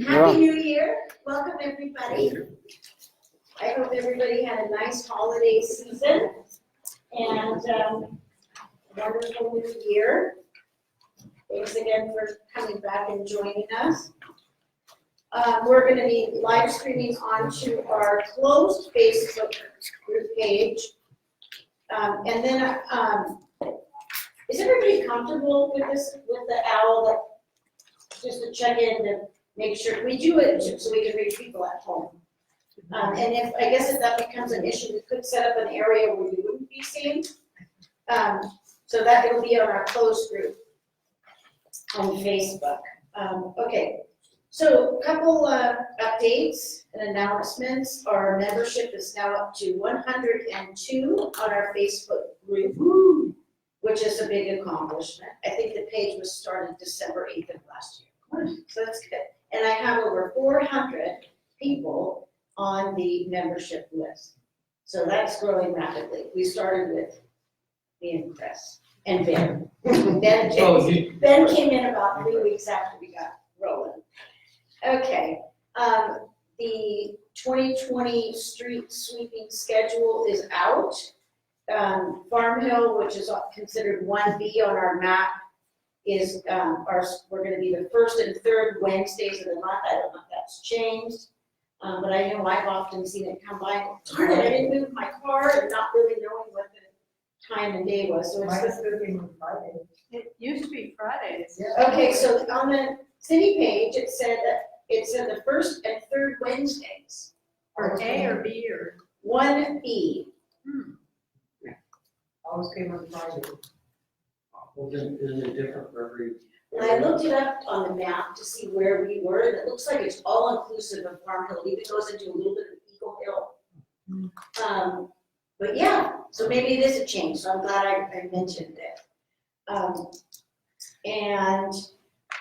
Happy New Year. Welcome, everybody. I hope everybody had a nice holiday season and wonderful new year. Thanks again for coming back and joining us. We're going to be live streaming onto our closed Facebook group page. And then, is everybody comfortable with this, with the owl, that, just to check in to make sure we do it so we can reach people at home? And if that becomes an issue, we could set up an area where you wouldn't be seen. So that it'll be on our closed group on Facebook. Okay, so a couple updates and announcements. Our membership is now up to 102 on our Facebook group, which is a big accomplishment. I think the page was started December 8th of last year. So that's good. And I have over 400 people on the membership list. So that's growing rapidly. We started with me and Chris and Ben. Ben came in about 3 weeks after we got rolling. Okay, the 2020 street sweeping schedule is out. Farm Hill, which is considered 1B on our map, is we're going to be the first and third Wednesdays of the month. I don't know if that's changed, but I know I've often seen it come by. Darn it, I didn't move my car and not really knowing what the time and day was. So it's moving on Friday. It used to be Fridays. Yeah. okay. So on the city page, it said the first and third Wednesdays. Or A or B or. 1B. Always came on Friday. Well, then, isn't it different for every? And I looked it up on the map to see where we were, and it looks like it's all inclusive of Farm Hill. It even goes into a little bit of Eagle Hill. But yeah, so maybe it is a change, so I'm glad I mentioned it. And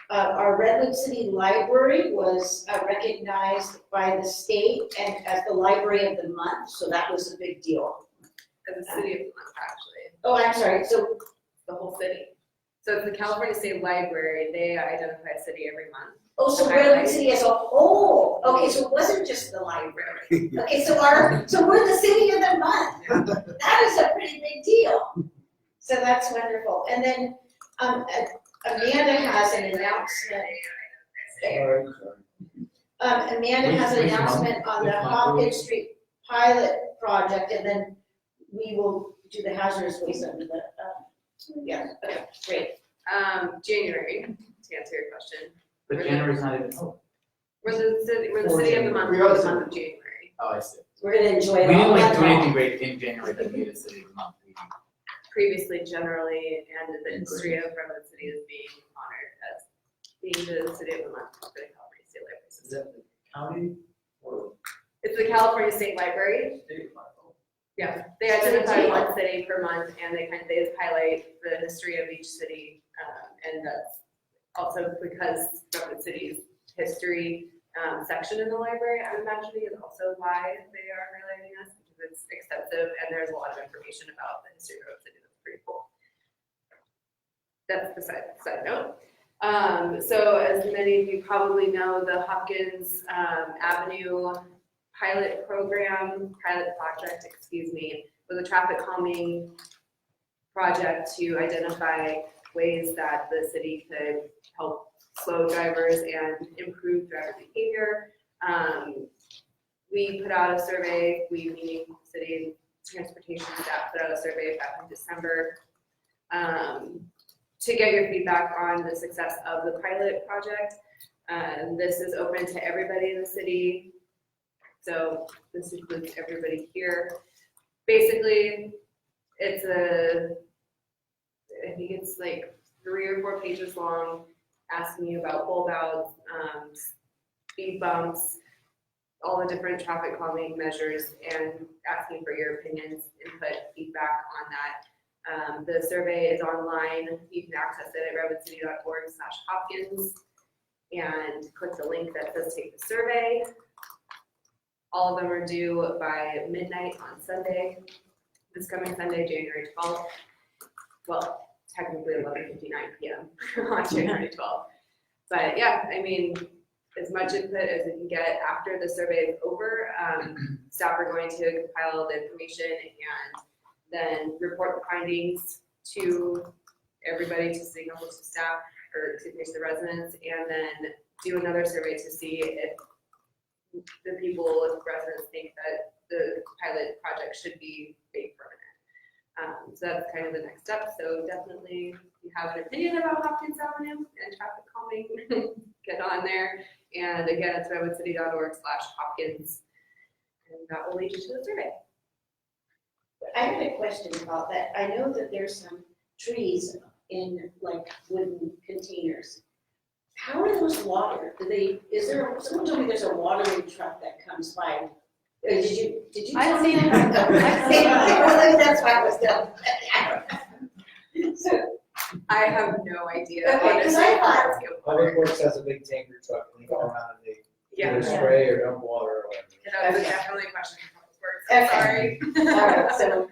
our Redwood City Library was recognized by the state and as the Library of the Month, so that was a big deal. As a city of the month, actually, Oh, I'm sorry, so, the whole city. So the California State Library, they identify a city every month. so Redwood City as a whole, okay, so it wasn't just the library. Okay, so we're the city of the month. That is a pretty big deal. So that's wonderful. And then Amanda has an announcement. Amanda has an announcement on the Hopkins Street pilot project, and then we will do the hazardous waste under the, yeah, okay, great. January, to answer your question. But January's not even over. We're the city of the month We for are the the month of January. Oh, I see. We're gonna enjoy it We all. didn't do anything great in January that made it city of the month. Previously, generally, and the history of Redwood City is being honored as being the city of the month for the California State Library Is System. that the county or It's the California State Library. state? Yeah, they identify one city per month, and they highlight the history of each city, and that's also because Redwood City's history section in the library, I'm imagining, is also why they are highlighting us, because it's extensive and there's a lot of information about the history of Redwood City that's pretty cool. That's the side note. So as many of you probably know, the Hopkins Avenue pilot project, was a traffic calming project to identify ways that the city could help slow drivers and improve driver behavior. We put out a survey, meaning city transportation staff put out a survey back in December to get your feedback on the success of the pilot project. This is open to everybody in the city. So this includes everybody here. Basically, I think it's like 3 or 4 pages long, asking you about holdouts, speed bumps, all the different traffic calming measures, and asking for your opinions, input, feedback on that. The survey is online. You can access it at redwoodcity.org/Hopkins and click the link that says take the survey. All of them are due by midnight on Sunday, this coming Sunday, January 12th. Well, technically 11:59 p.m. on January 12th. But yeah, I mean, as much input as we can get after the survey is over. Staff are going to compile the information and then report the findings to everybody, to city council, to staff, or to the residents, and then do another survey to see if the people, if residents think that the pilot project should be made permanent. So that's kind of the next step. So definitely, if you have an opinion about Hopkins Avenue and traffic calming, get on there. And again, it's redwoodcity.org/Hopkins, and that will lead you to the survey. I have a question about that. I know that there's some trees in like wooden containers. How are those watered? Someone told me there's a watering truck that comes by. Did you I've tell me seen that? it. I've seen it. That's why I was done. So, I have no idea. Okay, 'cause I thought- Public Works has a big tanker truck, and they go around and they Yeah, either spray or dump water or whatever. that was definitely a question for Public Works. I'm sorry. all right, so,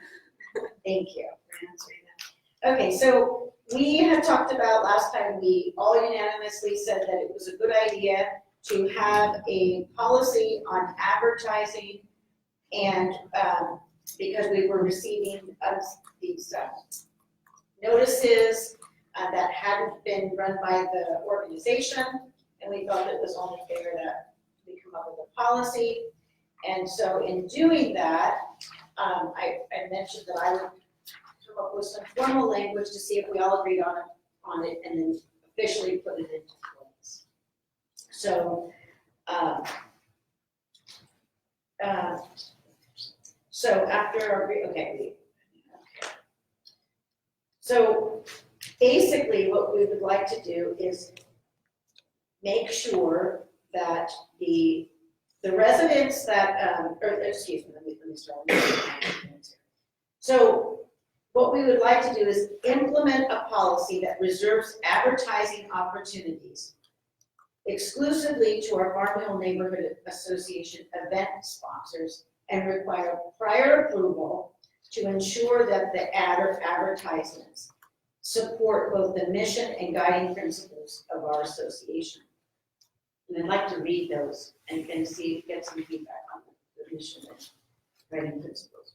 thank you for answering that. Okay, so we had talked about last time, we all unanimously said that it was a good idea to have a policy on advertising and, because we were receiving these notices that hadn't been run by the organization, and we felt it was only fair that we come up with a policy. And so in doing that, I mentioned that I would come up with some formal language to see if we all agreed on it, and then officially put it into place. So, so after our, okay. So basically what we would like to do is make sure that the residents that, or excuse me, let me start. So what we would like to do is implement a policy that reserves advertising opportunities exclusively to our Farm Hill Neighborhood Association event sponsors and require prior approval to ensure that the ad or advertisements support both the mission and guiding principles of our association. And I'd like to read those and see, get some feedback on the mission and guiding principles.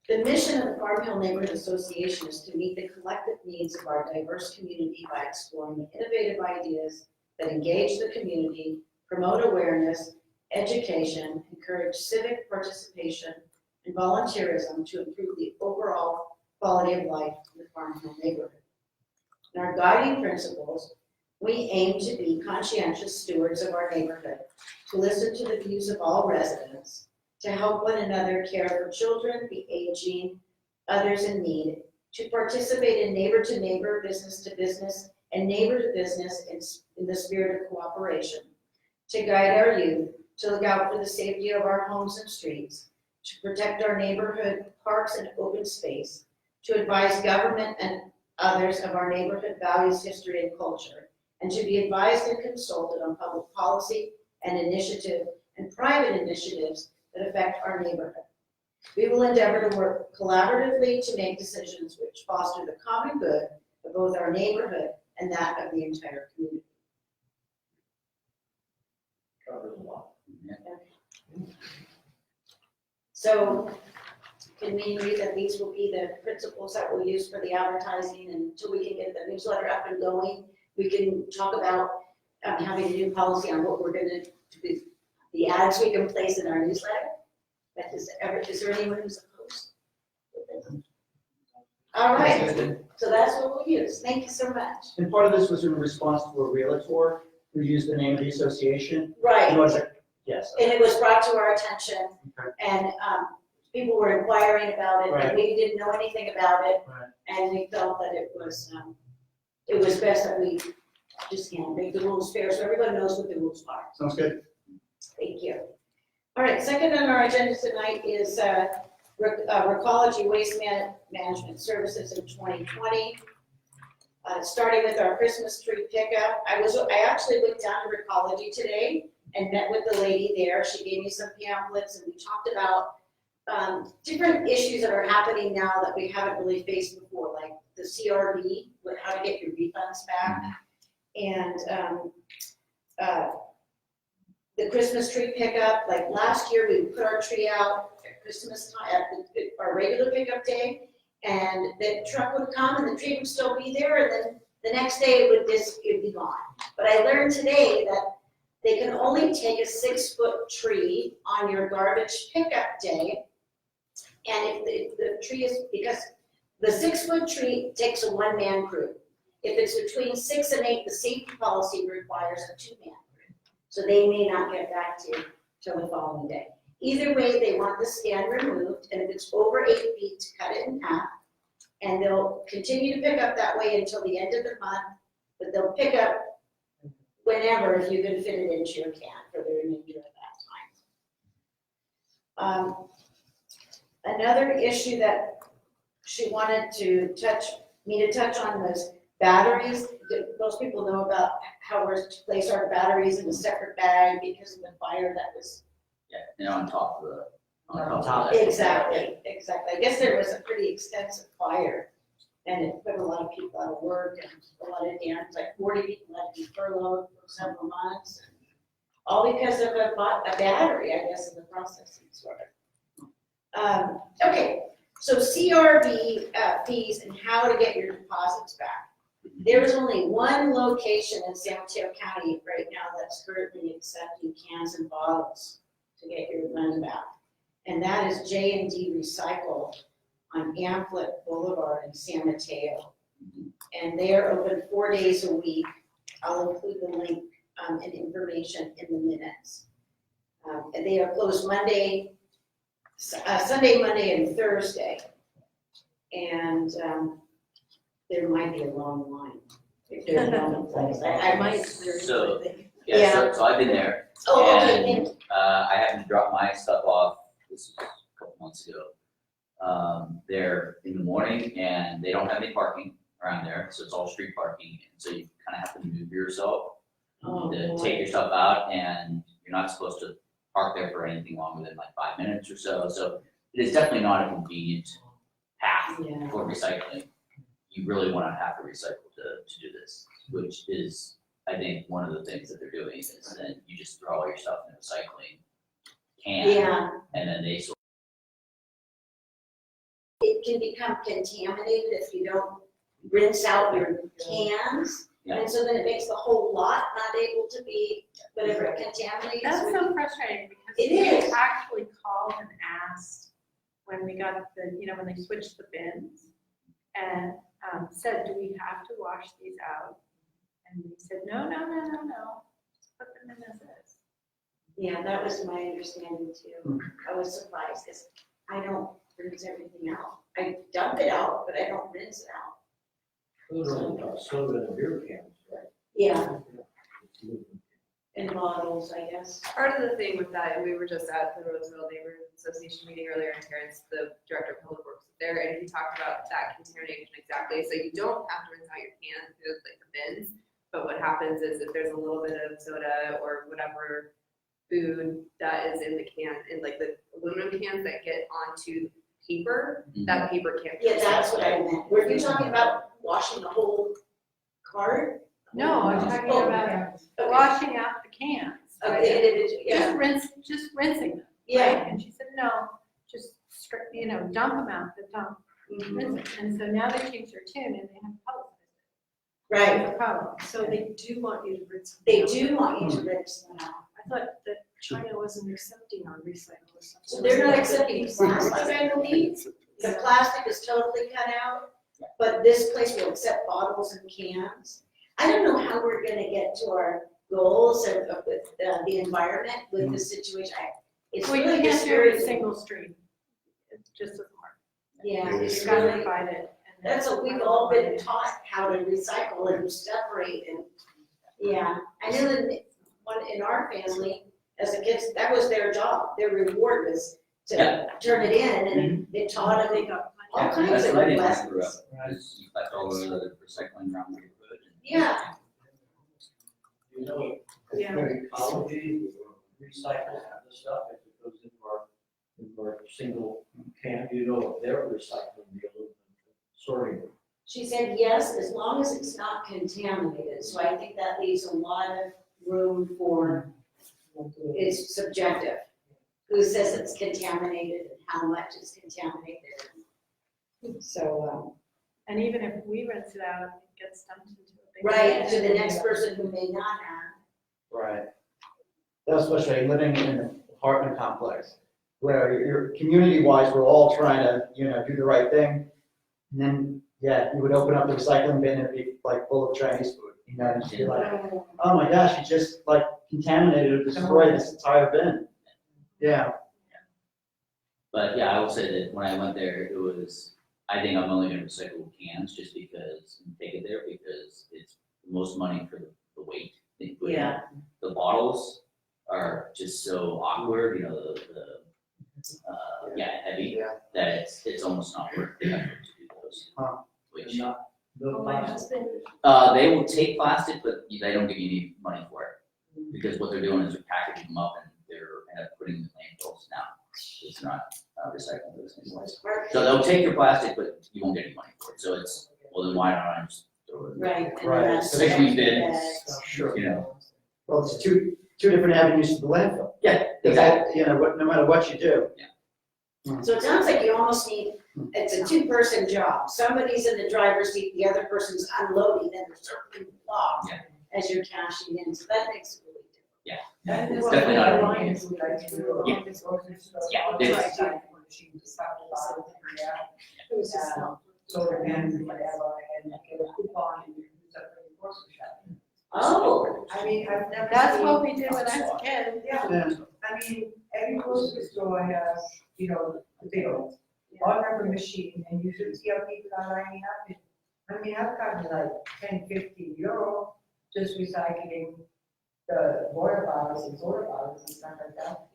The mission of the Farm Hill Neighborhood Association is to meet the collective needs of our diverse community by exploring innovative ideas that engage the community, promote awareness, education, encourage civic participation, and volunteerism to improve the overall quality of life in the Farm Hill neighborhood. In our guiding principles, we aim to be conscientious stewards of our neighborhood, to listen to the views of all residents, to help one another care for children, the aging, others in need, to participate in neighbor-to-neighbor, business-to-business, and neighbor-to-business in the spirit of cooperation, to guide our youth, to look out for the safety of our homes and streets, to protect our neighborhood parks and open space, to advise government and others of our neighborhood values, history, and culture, and to be advised and consulted on public policy and initiative and private initiatives that affect our neighborhood. We will endeavor to work collaboratively to make decisions which foster the common good of both our neighborhood and that of the entire community. Covers a lot. So can we agree that these will be the principles that we'll use for the advertising, and until we can get the newsletter up and going, we can talk about having a new policy on what we're gonna do, the ads we can place in our newsletter? Is there anyone who's opposed? All right, so that's what we'll use. Thank you so much. And part of this was in response to a realtor who used the name of the association. Right. And was like, yes. And it was brought to our attention, Okay. and people were inquiring about it, Right. and we didn't know anything about it. Right. And we felt that it was best that we just make the rules fair, so everyone knows what the rules are. Sounds good. Thank you. All right, second on our agenda tonight is Recology Waste Management Services in 2020. Starting with our Christmas tree pickup. I actually went down to Recology today and met with the lady there. She gave me some pamphlets, and we talked about different issues that are happening now that we haven't really faced before, like the CRB, how to get your refunds back, and the Christmas tree pickup, like last year, we put our tree out at Christmas time, at our regular pickup day, and the truck would come and the tree would still be there, and then the next day it would be gone. But I learned today that they can only take a 6-foot tree on your garbage pickup day. And if the tree is, because the 6-foot tree takes a 1-man crew. If it's between 6 and 8, the safety policy requires a 2-man crew. So they may not get back to you till the following day. Either way, they want the stand removed, and if it's over 8 feet, to cut it in half. And they'll continue to pick up that way until the end of the month, but they'll pick up whenever, if you can fit it into your can for the remainder of that time. Another issue that she wanted me to touch on was batteries. Most people know about how we're to place our batteries in a separate bag because of the fire that was. Yeah, and on top of the, On top. Exactly. I guess there was a pretty extensive fire, and it put a lot of people out of work and a lot of damage, like 40 people had to be furloughed for several months. All because of a battery, I guess, in the processing sort of. Okay, so CRV fees and how to get your deposits back. There is only one location in San Mateo County right now that's currently accepting cans and bottles to get your money back. And that is J&D Recycle on Amplet Boulevard in San Mateo. And they are open 4 days a week. I'll include the link and information in the minutes. And they are closed Sunday, Monday, and Thursday. And there might be a long line. If there's no place. I might. So, Yeah. yeah, so I've been there. Oh, okay, thank And I happened to drop my stuff off, this was a couple months ago. There in the morning, and they don't have any parking around there, so it's all street parking. And so you kind of have to move yourself Oh, to boy. take your stuff out, and you're not supposed to park there for anything longer than like 5 minutes or so. So it is definitely not a convenient path Yeah. for recycling. You really want to have to recycle to do this, which is, I think, one of the things that they're doing is that you just throw all your stuff in the recycling can, Yeah, and then they sort it can become contaminated if you don't rinse out your cans. Yeah. And so then it makes the whole lot not able to be, whatever it contaminates. That's so frustrating because It we is. actually called and asked when we got when they switched the bins and said, do we have to wash these out? And we said, no, just put them in as is. Yeah, that was my understanding too. I was surprised because I don't rinse everything out. I dump it out, but I don't rinse it out. Soda and beer cans, right? Yeah, in bottles, I guess. Part of the thing with that, and we were just at the Roseville Neighborhood Association meeting earlier, and Terrence, the director of public works, was there, and he talked about that contamination exactly. So you don't have to rinse out your cans through like the bins, but what happens is if there's a little bit of soda or whatever food that is in the can, in like the aluminum cans that get onto paper, that paper can't. Yeah, that's what I meant. Were you talking about washing the whole cart? No, I'm talking Oh, about okay. washing out the cans. Of right? the individual, yeah. Just rinsing them. Yeah. right? And she said, no, just dump them out, the dump. Mhm. And so now they changed their tune and they have publicized Right, it. The problem. So they do want you to rinse. they do want you to rinse them out. I thought that China wasn't accepting on recycle or something. So they're not accepting plastic, I believe. The plastic is totally cut out, but this place will accept bottles and cans. I don't know how we're gonna get to our goals of with the environment with this situation. It's Well, you really can't do it discouraging. single stream. It's just as hard. Yeah, You it's gotta really, divide it. And that's what we've all been taught, how to recycle and separate and, yeah. I know that one in our family, as a kid, that was their job. Their reward was to turn it in, and it taught them They got all Yeah, kinds that's of what I did when I grew lessons. up. You collect all the recycling around the neighborhood. Yeah. You know, Yeah. ecology, recycle the stuff, if it goes into our single can, you know, they're recycling the aluminum, sorting it. She said yes, as long as it's not contaminated. So I think that leaves a lot of room for is subjective. Who says it's contaminated and how much is contaminated? So, And even if we rinse it out, it gets dumped into a big. right, to bin. the next person who may not have. Right. Especially living in an apartment complex where you're, community-wise, we're all trying to, do the right thing. And then, yeah, you would open up the recycling bin and it'd be like full of Chinese food, and just be like, oh my gosh, you just like contaminated or destroyed this entire bin. Yeah. But yeah, I will say that when I went there, it was, I think I'm only gonna recycle cans just because, and take it there because it's the most money for the weight. they put in. Yeah. The bottles are just so awkward, heavy, Yeah. that it's almost not worth the effort to do those. Huh. Which, And not, the Oh, my plastic. husband, they will take plastic, but they don't give you any money for it. Because what they're doing is they're packaging them up and they're end up putting them in landfills now. It's not recycling those anymore. So they'll take your plastic, but you won't get any money for it. So it's, well, then why not I just throw it in? Right. and Right. that's- Especially bins. Sure. You know, Well, it's two different avenues to the landfill. yeah, exactly. No matter what you do. So it sounds like you almost need, it's a two-person job. Somebody's in the driver's seat, the other person's unloading, and they're circling the block Yeah. as you're cashing in, so that makes it really difficult. Yeah, it's well, definitely not. the a- line is we like to do Yeah. all this grocery store. Yeah, All it's- the time when she just talked about it, yeah. It was just not- Soda cans and whatever, and get a coupon and use it for the grocery shopping. Oh, I mean, I've never. That's seen- what we did when I was a kid. Yeah, I mean, every grocery store has, the bill, on every machine, and you should see how people are lining up. I mean, I've gotten like 10, 15 euro just recycling the water bottles and soda bottles and stuff like that.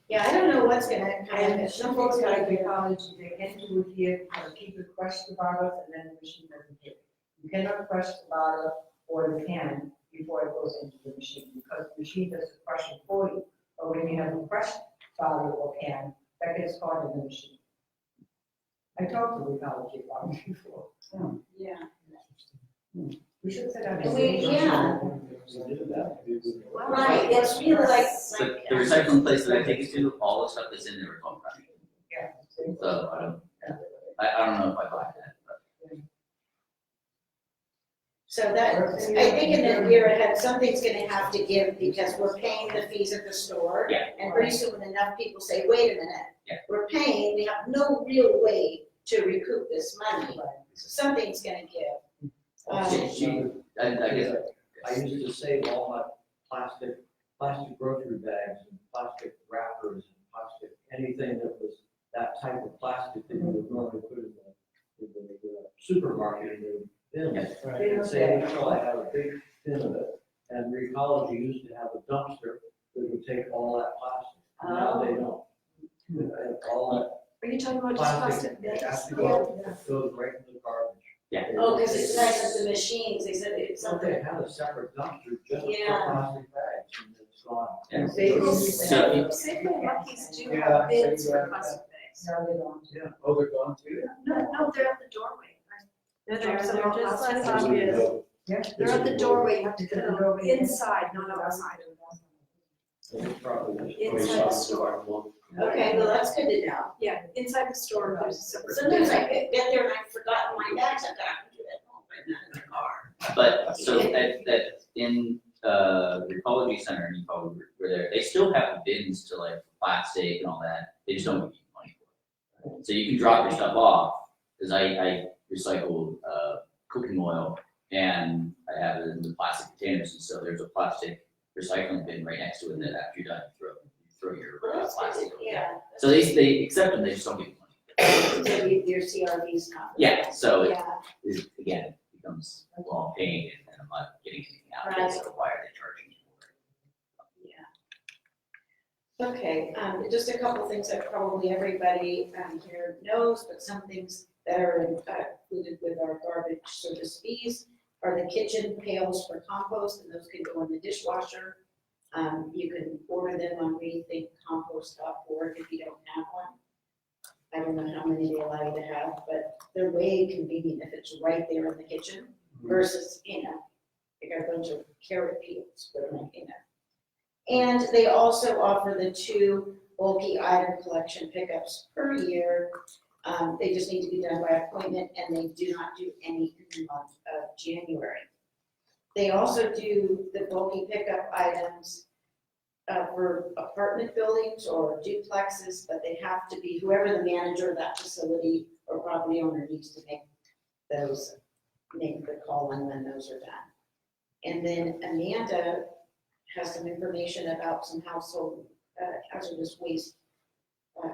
yeah, I don't know what's gonna kind And of, some folks gotta be college, they can do it here, keep it crushed the bottles, and then the machine doesn't get it. You cannot crush the bottle or the can before it goes into the machine, because the machine does the crushing for you. But when you have a crushed bottle or can, that gets caught in the machine. I talked to the college about it before. yeah. We should set up. Yeah. Right, Right, it's really like. The recycling place that I take it to, all the stuff that's in there is all crushed. Yeah. So I don't know if I buy that, but So that, I think in the year ahead, something's gonna have to give because we're paying the fees at the store. Yeah. And pretty soon enough people say, wait a minute. Yeah. We're paying, we have no real way to recoup this money, so something's gonna give. I guess, I used to save all my plastic grocery bags and plastic wrappers and plastic, anything that was that type of plastic that you would normally put in the supermarket in the bin. They don't Say, say. I have a big bin of it, and Recology used to have a dumpster that would take all that plastic. Now they don't. All Are you talking about that just plastic, plastic bags? has to go, goes right in the garbage. Yeah. Oh, cause it's nice with the machines, they said it's Something something. had a separate dumpster just for Yeah. plastic bags, and it's gone. yeah. They- Simple Lucky's do Yeah, have bins yeah. for plastic bags. No, they don't. Yeah. Oh, they're going to? No, they're at the doorway. They're Some just are less plastic. obvious. Yeah, they're at the doorway, you have to put them inside, not outside. It's probably just- Inside the store. Okay, well, that's good to know. Yeah, inside the store, there's a separate. Sometimes I get there and I've forgotten my bags, I've got to do that, oh, right now in the car. But so that in the Ecology Center, and you probably were there, they still have bins to like plastic and all that. They just don't give you money for it. So you can drop your stuff off, because I recycle cooking oil and I have it in the plastic containers, and so there's a plastic recycling bin right next to it that after you're done, you throw your Well, that's plastic. good, yeah. So they accept them, they just don't give you money. So your CRV's not. Yeah, so it, Yeah, again, it becomes, well, I'm paying it and I'm not getting anything out of Right. it, so why are they charging me for it? okay, just a couple things that probably everybody here knows, but some things that are included with our garbage service fees are the kitchen pails for compost, and those can go in the dishwasher. You can order them on rethinkcompost.org if you don't have one. I don't know how many they allow you to have, but they're way convenient if it's right there in the kitchen versus, you got a bunch of carrot peels, but And they also offer the 2 bulky item collection pickups per year. They just need to be done by appointment, and they do not do any in the month of January. They also do the bulky pickup items for apartment buildings or duplexes, but they have to be, whoever the manager of that facility or property owner needs to make the call on when those are done. And then Amanda has some information about some household hazardous waste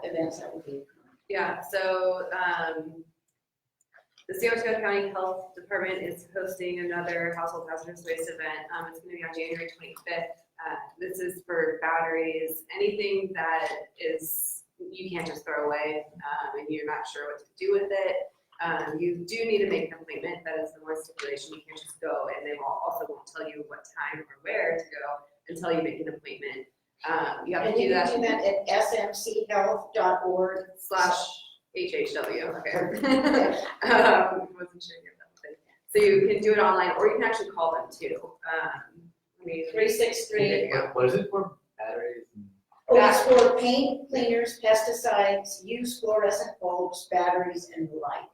events that will be occurring. Yeah, so, the San Francisco County Health Department is hosting another household hazardous waste event. It's gonna be on January 25th. This is for batteries, anything that you can't just throw away, and you're not sure what to do with it. You do need to make an appointment. That is the one stipulation. You can't just go, and they won't tell you what time or where to go until you make an appointment. You have to do that. And you can do that at smchealth.org. /HHW, okay. Wasn't sure you had that. So you can do it online, or you can actually call them too. 363. What is it for? Batteries? It's for paint, cleaners, pesticides, used fluorescent bulbs, batteries, and the like.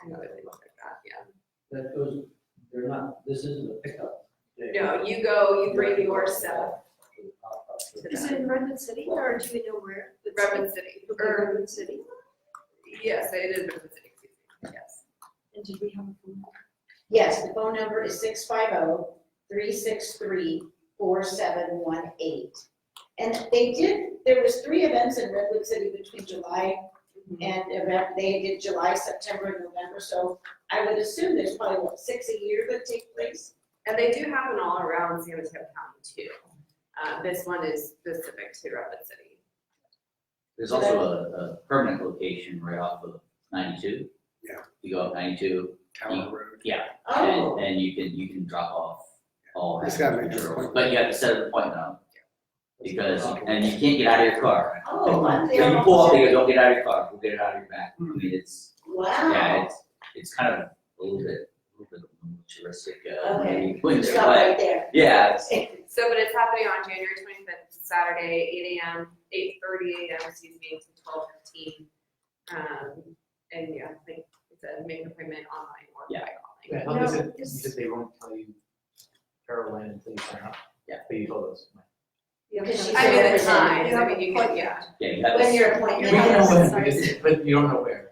I know they look like that, yeah. That goes, they're not, this isn't a pickup day. No, you go, you bring your stuff to Is it them. in Redwood City, or do we know where? Redwood City, Okay, or, Redwood City. yes, it is Redwood City, excuse me, yes. And did we have a phone call? Yes, the phone number is 650-363-4718. And there was 3 events in Redwood City between July and they did July, September, and November. So I would assume there's probably, 6 a year that take place? And they do happen all around San Mateo County too. This one is specific to Redwood City. There's also a permanent location right off of 92. Yeah. You go up 92, Tower Road. yeah, Oh, and you can drop off all. Just gotta make an materials. appointment. But you have to set an appointment up, because, and you can't get out of your car. oh, I'm So there. you pull up, they go, don't get out of your car, we'll get it out of your back. I mean, it's, Wow. yeah, it's kind of a little bit militaristic, Okay. when they're Stop like, right there. yeah, So, but it's happening on January 25th, Saturday, 8:30 a.m., excuse me, to 12:15. And yeah, like I said, make an appointment online or by calling. Yeah, how does it, you said they won't tell you Carolyn until you sign up? Yeah. But you told us. Because she's I mean, the representing- times, I mean, you can, yeah. yeah, you have When to. your We appointment don't know is. when, but you don't know where.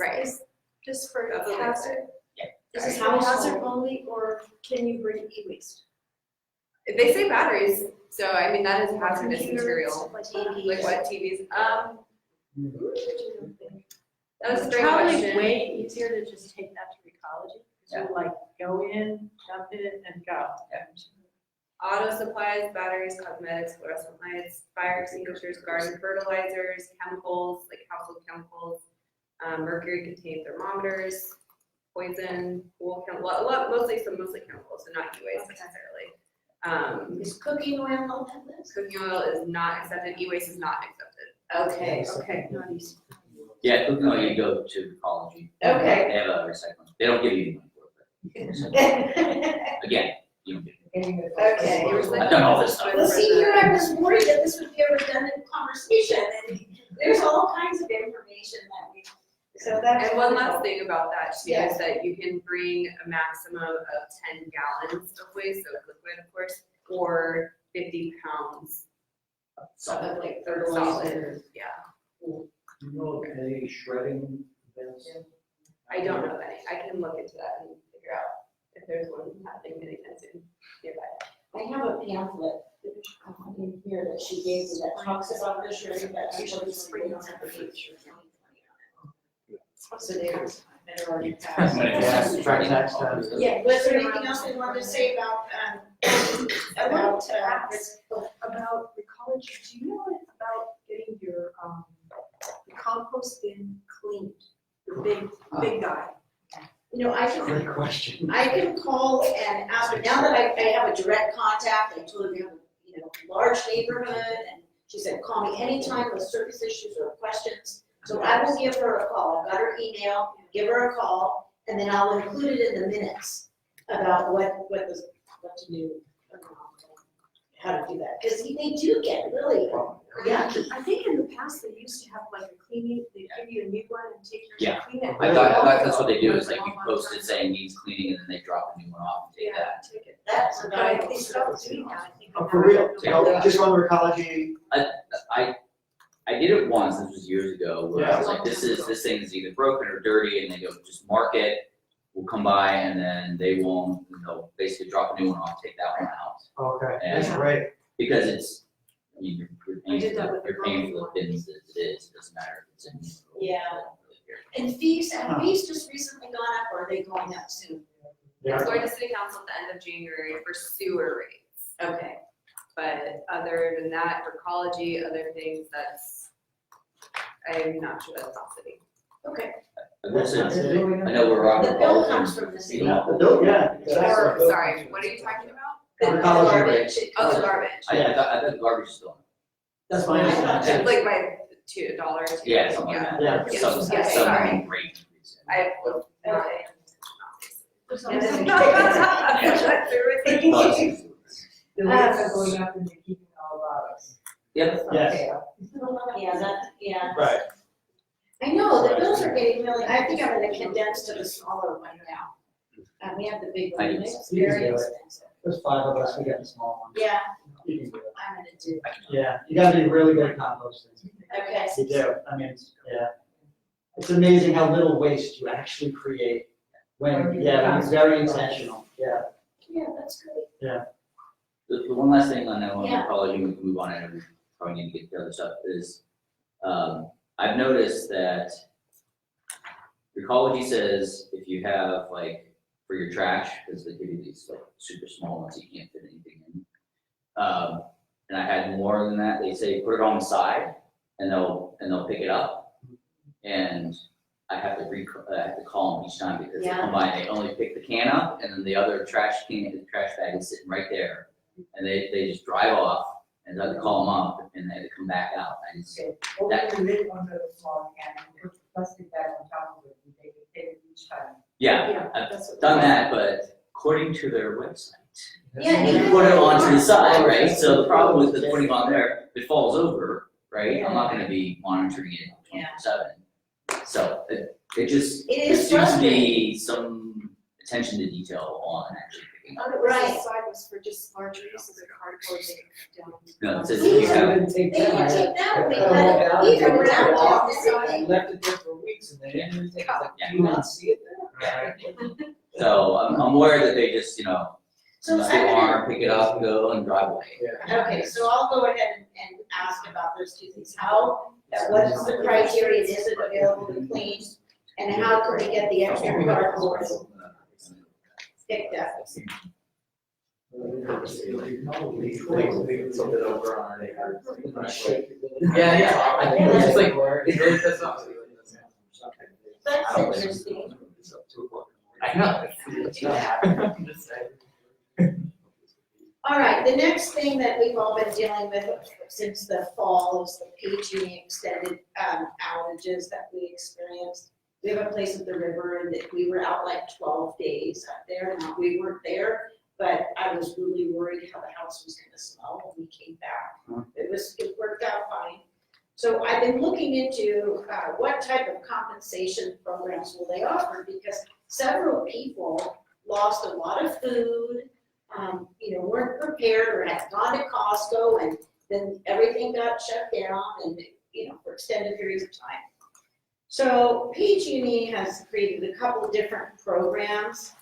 Right. Is this for That's what they hazard? Yeah. Is this for Household. hazard only, or can you bring e-waste? They say batteries, so I mean, that is hazardous Computers, material. stuff like Like what, TVs? that? That was a It's great probably question. way easier to just take that to ecology, because you like go in, dump it, and go. Auto supplies, batteries, cosmetics, fluorescent lights, fire extinguishers, garden fertilizers, chemicals, like household chemicals, mercury-contained thermometers, poison, mostly chemicals, so not e-waste necessarily. Is cooking oil on that list? Cooking oil is not accepted, e-waste is not accepted. Okay. Okay, not easy. Yeah, no, you go to ecology. Okay. They have a recycling, they don't give you any money for it, but again, you don't get. Okay. I've done all this stuff. Well, see, here I was worried that this would be a redundant conversation, and there's all kinds of information that we, so that's. And one wonderful. last thing about that too Yes. is that you can bring a maximum of 10 gallons of waste, so liquid of course, or 50 pounds Solid, like of fertilizer. solid, yeah. You know, of any shredding events? I don't know any, I can look into that and figure out if there's one happening anytime soon nearby. I have a pamphlet in here that she gave me that talks about the shredding, but usually spring on every year. So there's, and it already passed. Yeah, try next time. Yeah, was there anything else we wanted to say about, about, About ecology, do you know about getting your, the compost bin cleaned? The big guy. you know, I can, Great question. I can call and ask, but now that I have a direct contact, I told her we have a, large neighborhood, and she said, call me anytime with service issues or questions. So I will give her a call, I've got her email, give her a call, and then I'll include it in the minutes about what to do. how to do that, because they do get really, yeah. I think in the past, they used to have like a cleaning, they give you a new one and take yours and clean it. I thought that's what they do, is like you post it saying needs cleaning, and then they drop a new one off and take Yeah, that. take it. That's But what I I think stopped doing that, I think. Oh, for real, just on the ecology, I did it once, this was years ago, where I was like, this thing is either broken or dirty, and they go, just mark it, we'll come by, and then they'll basically drop a new one off, take that one out. okay, that's And- great. Because it's, I mean, you're I paying did that for with the, the you're paying for the broken bins as it is, it doesn't matter if it's in. Yeah. And fees, have fees just recently gone up, or are they going up soon? It's going to city council at the end of January for sewer rates. Okay. But other than that, for ecology, other things, I'm not sure that's on city. Okay. I will say, I know we're The Robert bill Paul, comes from the you city. know, Yeah. Or, sorry, what are you talking about? The Ecology garbage. Oh, the garbage. I thought the garbage is still. That's my understanding. Like by $2. Yeah, something like that. Yeah. Yes, Some yes, sorry. rate increase. I. Okay. And then- The rates are going up and they're keeping all about us. Yep. Yes. Yeah. Right. I know, the bills are getting really, I think I'm gonna condense to the smaller one now. We have the big one, and it's You can very do it. expensive. There's 5 of us, we got the small one. Yeah, You can do it. I'm gonna do, Yeah, you gotta be really good at composting. okay. You do, I mean, yeah. It's amazing how little waste you actually create when it's very intentional, yeah. Yeah, that's great. The one last thing on that one, Yeah. probably we can move on, and we probably need to get the other stuff, is, I've noticed that Ecology says if you have like, for your trash, because they give you these like super small ones, you can't fit anything in. And I had more than that, they say put it on the side, and they'll pick it up. And I have to call them each time, because they come by and they only pick the can up, and then the other trash bag is sitting right there. And they just drive off, and I have to call them up, and they have to come back out. I just, Open the lid onto the small can and put the plastic bag on top of it and take it each time. yeah, I've that's what- done that, but according to their website, Yeah, you put it onto the side, right? So the problem with the putting on there, if it falls over, right? I'm not gonna be monitoring it 24/7. So it just, It there is seems to be some attention to detail on actually picking up. Right. The side was for just large pieces of cardboard they could put down. No, it says if you have, They can take that away, but even around all this, I left it there for weeks and they didn't even take it, like, do you not see it there? so I'm aware that they just, so just I'm go gonna, on, pick it up, go and drive away. okay, so I'll go ahead and ask about those two things. What's the criteria, is it available to clean, and how can we get the extra cardboard picked up? Yeah, I think it's just like, it really does not. That's interesting. I know. I'm just saying. All right, the next thing that we've all been dealing with since the fall is the PG extended outages that we experienced. We have a place at the river and that we were out like 12 days up there. Now, we weren't there, but I was really worried how the house was gonna smell when we came back. It worked out fine. So I've been looking into what type of compensation programs will they offer, because several people lost a lot of food, weren't prepared or had gone to Costco, and then everything got shut down and, for extended periods of time. So PG&E has created a couple of different programs.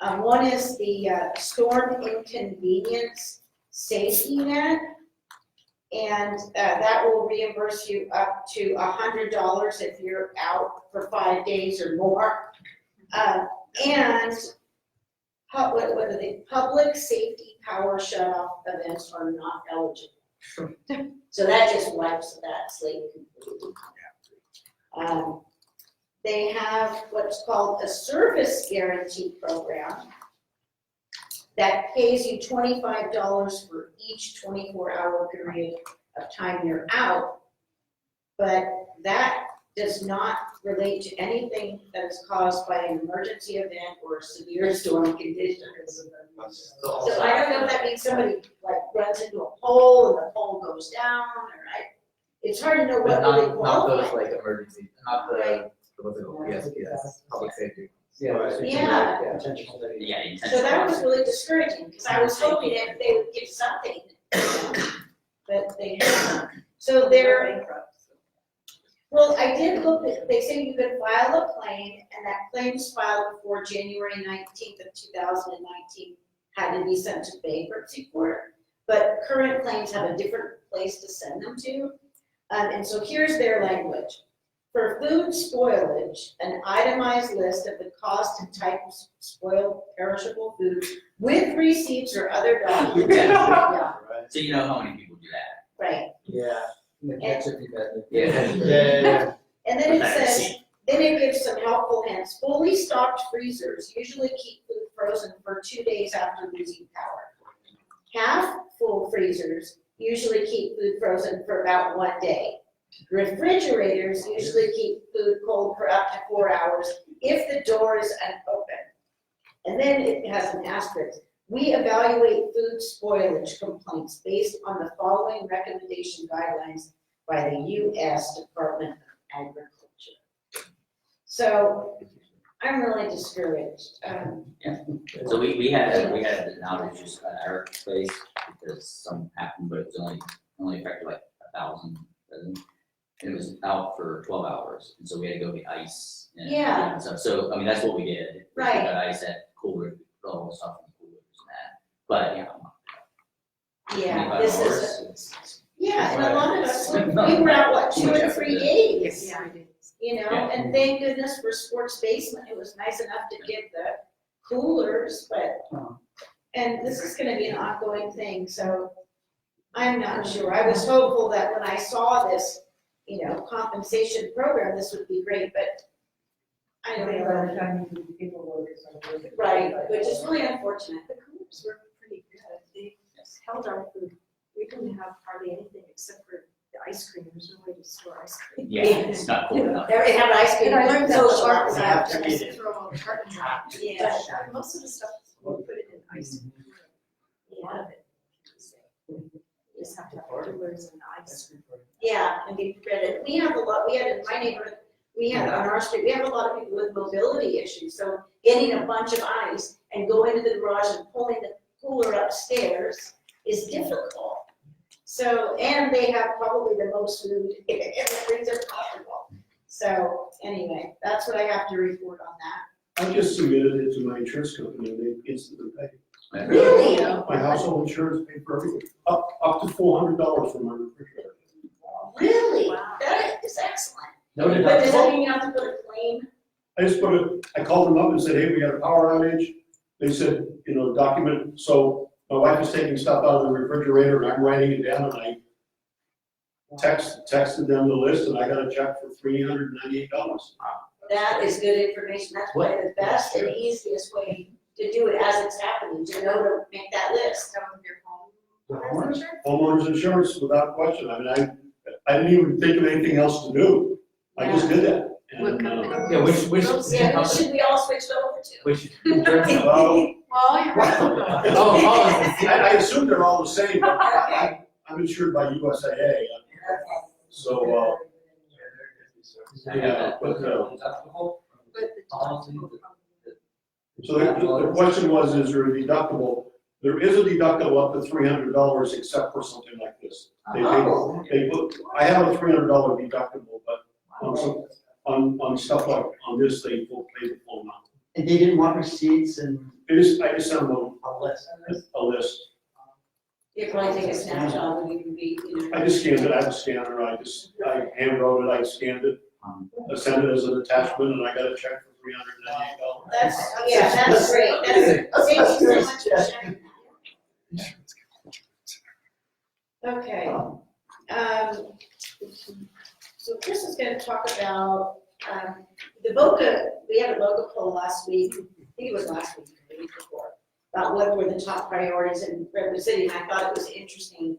One is the Storm Inconvenience Safety Net, and that will reimburse you up to $100 if you're out for 5 days or more. And what are they? Public safety power shutoff events are not eligible. So that just wipes that slate completely. They have what's called a service guarantee program that pays you $25 for each 24-hour period of time you're out, but that does not relate to anything that is caused by an emergency event or severe storm conditions. So I don't know if that means somebody like runs into a pole and the pole goes down, it's hard to know But what really not those qualifies. like emergency, not the, what's it called, PSPS, public safety. Yeah. Yeah. Intentional. Yeah, So intentional. that was really discouraging, because I was hoping that they would give something, but they haven't. So they're, well, I did look at, they say you can file a claim, and that claim is filed before January 19th of 2019, had to be sent to bankruptcy court. But current claims have a different place to send them to. And so here's their language. For food spoilage, an itemized list of the cost and type of spoiled perishable food with receipts or other documents. Yeah, So you know how many people do that? right. Yeah. And the cats would be better. Yeah. Yeah. And then it That says, receipt. then it gives some helpful hints. Fully stocked freezers usually keep food frozen for 2 days after losing power. Half full freezers usually keep food frozen for about 1 day. Refrigerators usually keep food cold for up to 4 hours if the door is unopened. And then it has an asterisk. We evaluate food spoilage complaints based on the following recommendation guidelines by the U.S. Department of Agriculture. So I'm really discouraged. So we had an outage just at our place because something happened, but it was only affected like 1,000 residents. And it was out for 12 hours, and so we had to go get ice and Yeah. and stuff. So I mean, that's what we did. We Right. got ice at cooler, all the stuff in the coolers and that. But Yeah, 25 this hours, is, it's- yeah, and a lot of us, we were out, what, 2 or 3 days? Yeah, I did. You know, Yeah. and thank goodness for sports basement, it was nice enough to get the coolers, but, and this is gonna be an ongoing thing, so I'm not sure. I was hopeful that when I saw this, compensation program, this would be great, but I don't By know. the time you do the paperwork, it's like. Right, which is really unfortunate. The coolers were pretty good. They held our food. We didn't have hardly anything except for the ice cream. There's no way to store ice cream. yeah, it's not cool enough. They have ice cream. And I learned that So the sharp sharks side. have to just throw all the cartons out. Yeah. But most of the stuff, we put it in ice. A lot of it. You just have to have coolers and ice. Yeah, and be prepared. We have in my neighborhood, on our street, we have a lot of people with mobility issues. So getting a bunch of ice and going into the garage and pulling the cooler upstairs is difficult. So, and they have probably the most food in the freezer possible. So anyway, that's what I have to report on that. I just submitted it to my insurance company and they instantly paid. Really? My household insurance paid for everything, up to $400 for my refrigerator. Really? Wow. That is excellent. No But does that deductible? mean you have to put a claim? I just I called them up and said, hey, we got a power outage. They said, document, so my wife is taking stuff out of the refrigerator and I'm writing it down and I texted them the list and I got a check for $398. That is good information. That's probably the best and easiest way to do it as it's happening, to know to make that list. Some of your home. The Homeowners insurance without question. I mean, I didn't even think of anything else to do. I just did that. What And, company? Yeah, which Yeah, who should we all switch it over to? which insurance company? well, Well, you're I assume they're all the same, but I'm insured by USAA, so, yeah, but, Deductible, But the policy, so the question was, is there a deductible? There is a deductible up to $300 except for something like this. Oh. I have a $300 deductible, but on stuff like, on this, they will pay the full amount. And they didn't want receipts and I just sent them a list. a list. You probably take a snapshot and you can be, I just scanned it, I have a scanner, I hand wrote it, I scanned it, I sent it as an attachment, and I got a check for $398. that's great. Thank you so much for sharing that. Okay. So Chris is gonna talk about, the VOCA, we had a VOCA poll last week, I think it was last week, or the week before, about what were the top priorities in Redwood City, and I thought it was interesting,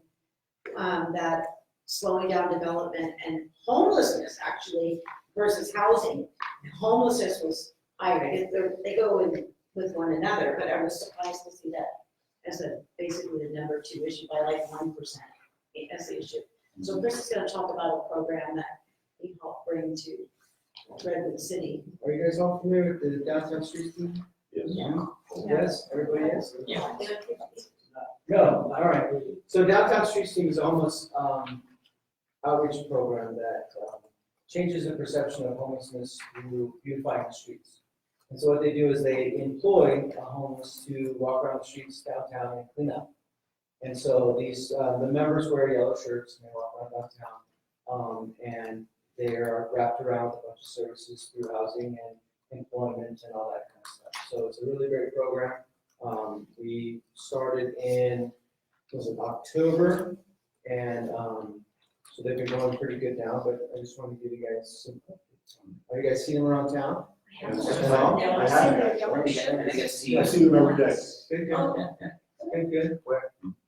that slowing down development and homelessness actually versus housing. Homelessness was higher, they go with one another, but I was surprised to see that as basically the number 2 issue by like 1% as the issue. So Chris is gonna talk about a program that he helped bring to Redwood City. Are you guys all familiar with the downtown streets team? Yes. Yes, everybody is? Yeah. No, all right. So downtown streets team is a homeless outreach program that changes the perception of homelessness through beautifying the streets. And so what they do is they employ homeless to walk around the streets downtown and clean up. And so these, the members wear yellow shirts and they walk around downtown. And they are wrapped around with a bunch of services through housing and employment and all that kind of stuff. So it's a really great program. We started in, was it October? And so they've been going pretty good now, but I just wanted to give you guys some updates. Have you guys seen them around town? I have No, never I seen haven't. their yellow I think shirts. I see. I see them every day. Good, good. Good, good.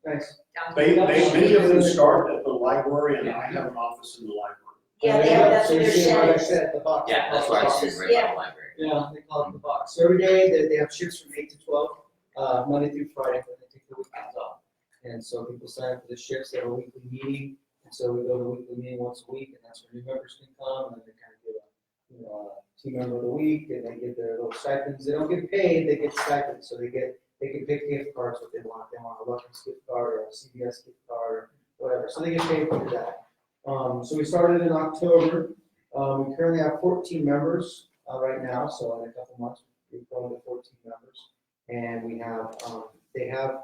Nice. Many of them start at the library, and I have an office in the library. Yeah, they have, that's So what you their see shed what I is. said, the box. Yeah, that's where I see it right by the library. Yeah, they call it the box. So every day, they have shifts from 8 to 12, Monday through Friday, but they take the weekends off. And so people sign up for the shifts, they have a weekly meeting, and so we go to a weekly meeting once a week, and that's where new members can come, and then they kind of get a team member of the week, and they get their little stipends. They don't get paid, they get stipends, so they can pick gift cards what they want. They want a Lucky's gift card or a CVS gift card or whatever, so they get paid for that. So we started in October. We currently have 14 members right now, so in a couple months we've grown to 14 members. And we have, they have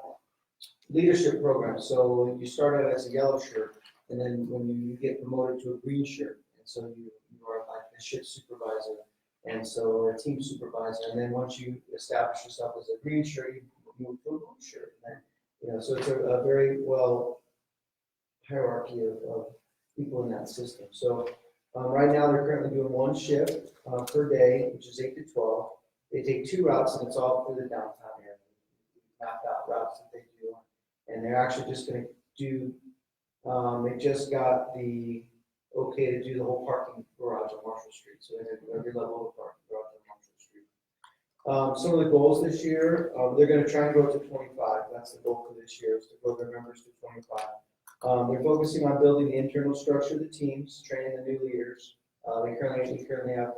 leadership programs. So you start out as a yellow shirt, and then when you get promoted to a green shirt, and so you are like the shift supervisor, and so or a team supervisor. And then once you establish yourself as a green shirt, you move to a blue shirt. And then, so it's a very well hierarchy of people in that system. So right now they're currently doing 1 shift per day, which is 8 to 12. They take 2 routes, and it's all through the downtown area. Mapped out routes that they do, and they're actually just going to do. They just got the okay to do the whole parking garage on Marshall Street, so they're going to do every level of the parking garage on Marshall Street. Some of the goals this year, they're going to try and go to 25. That's the goal for this year, is to grow their members to 25. They're focusing on building the internal structure of the teams, training the new leaders. They currently have,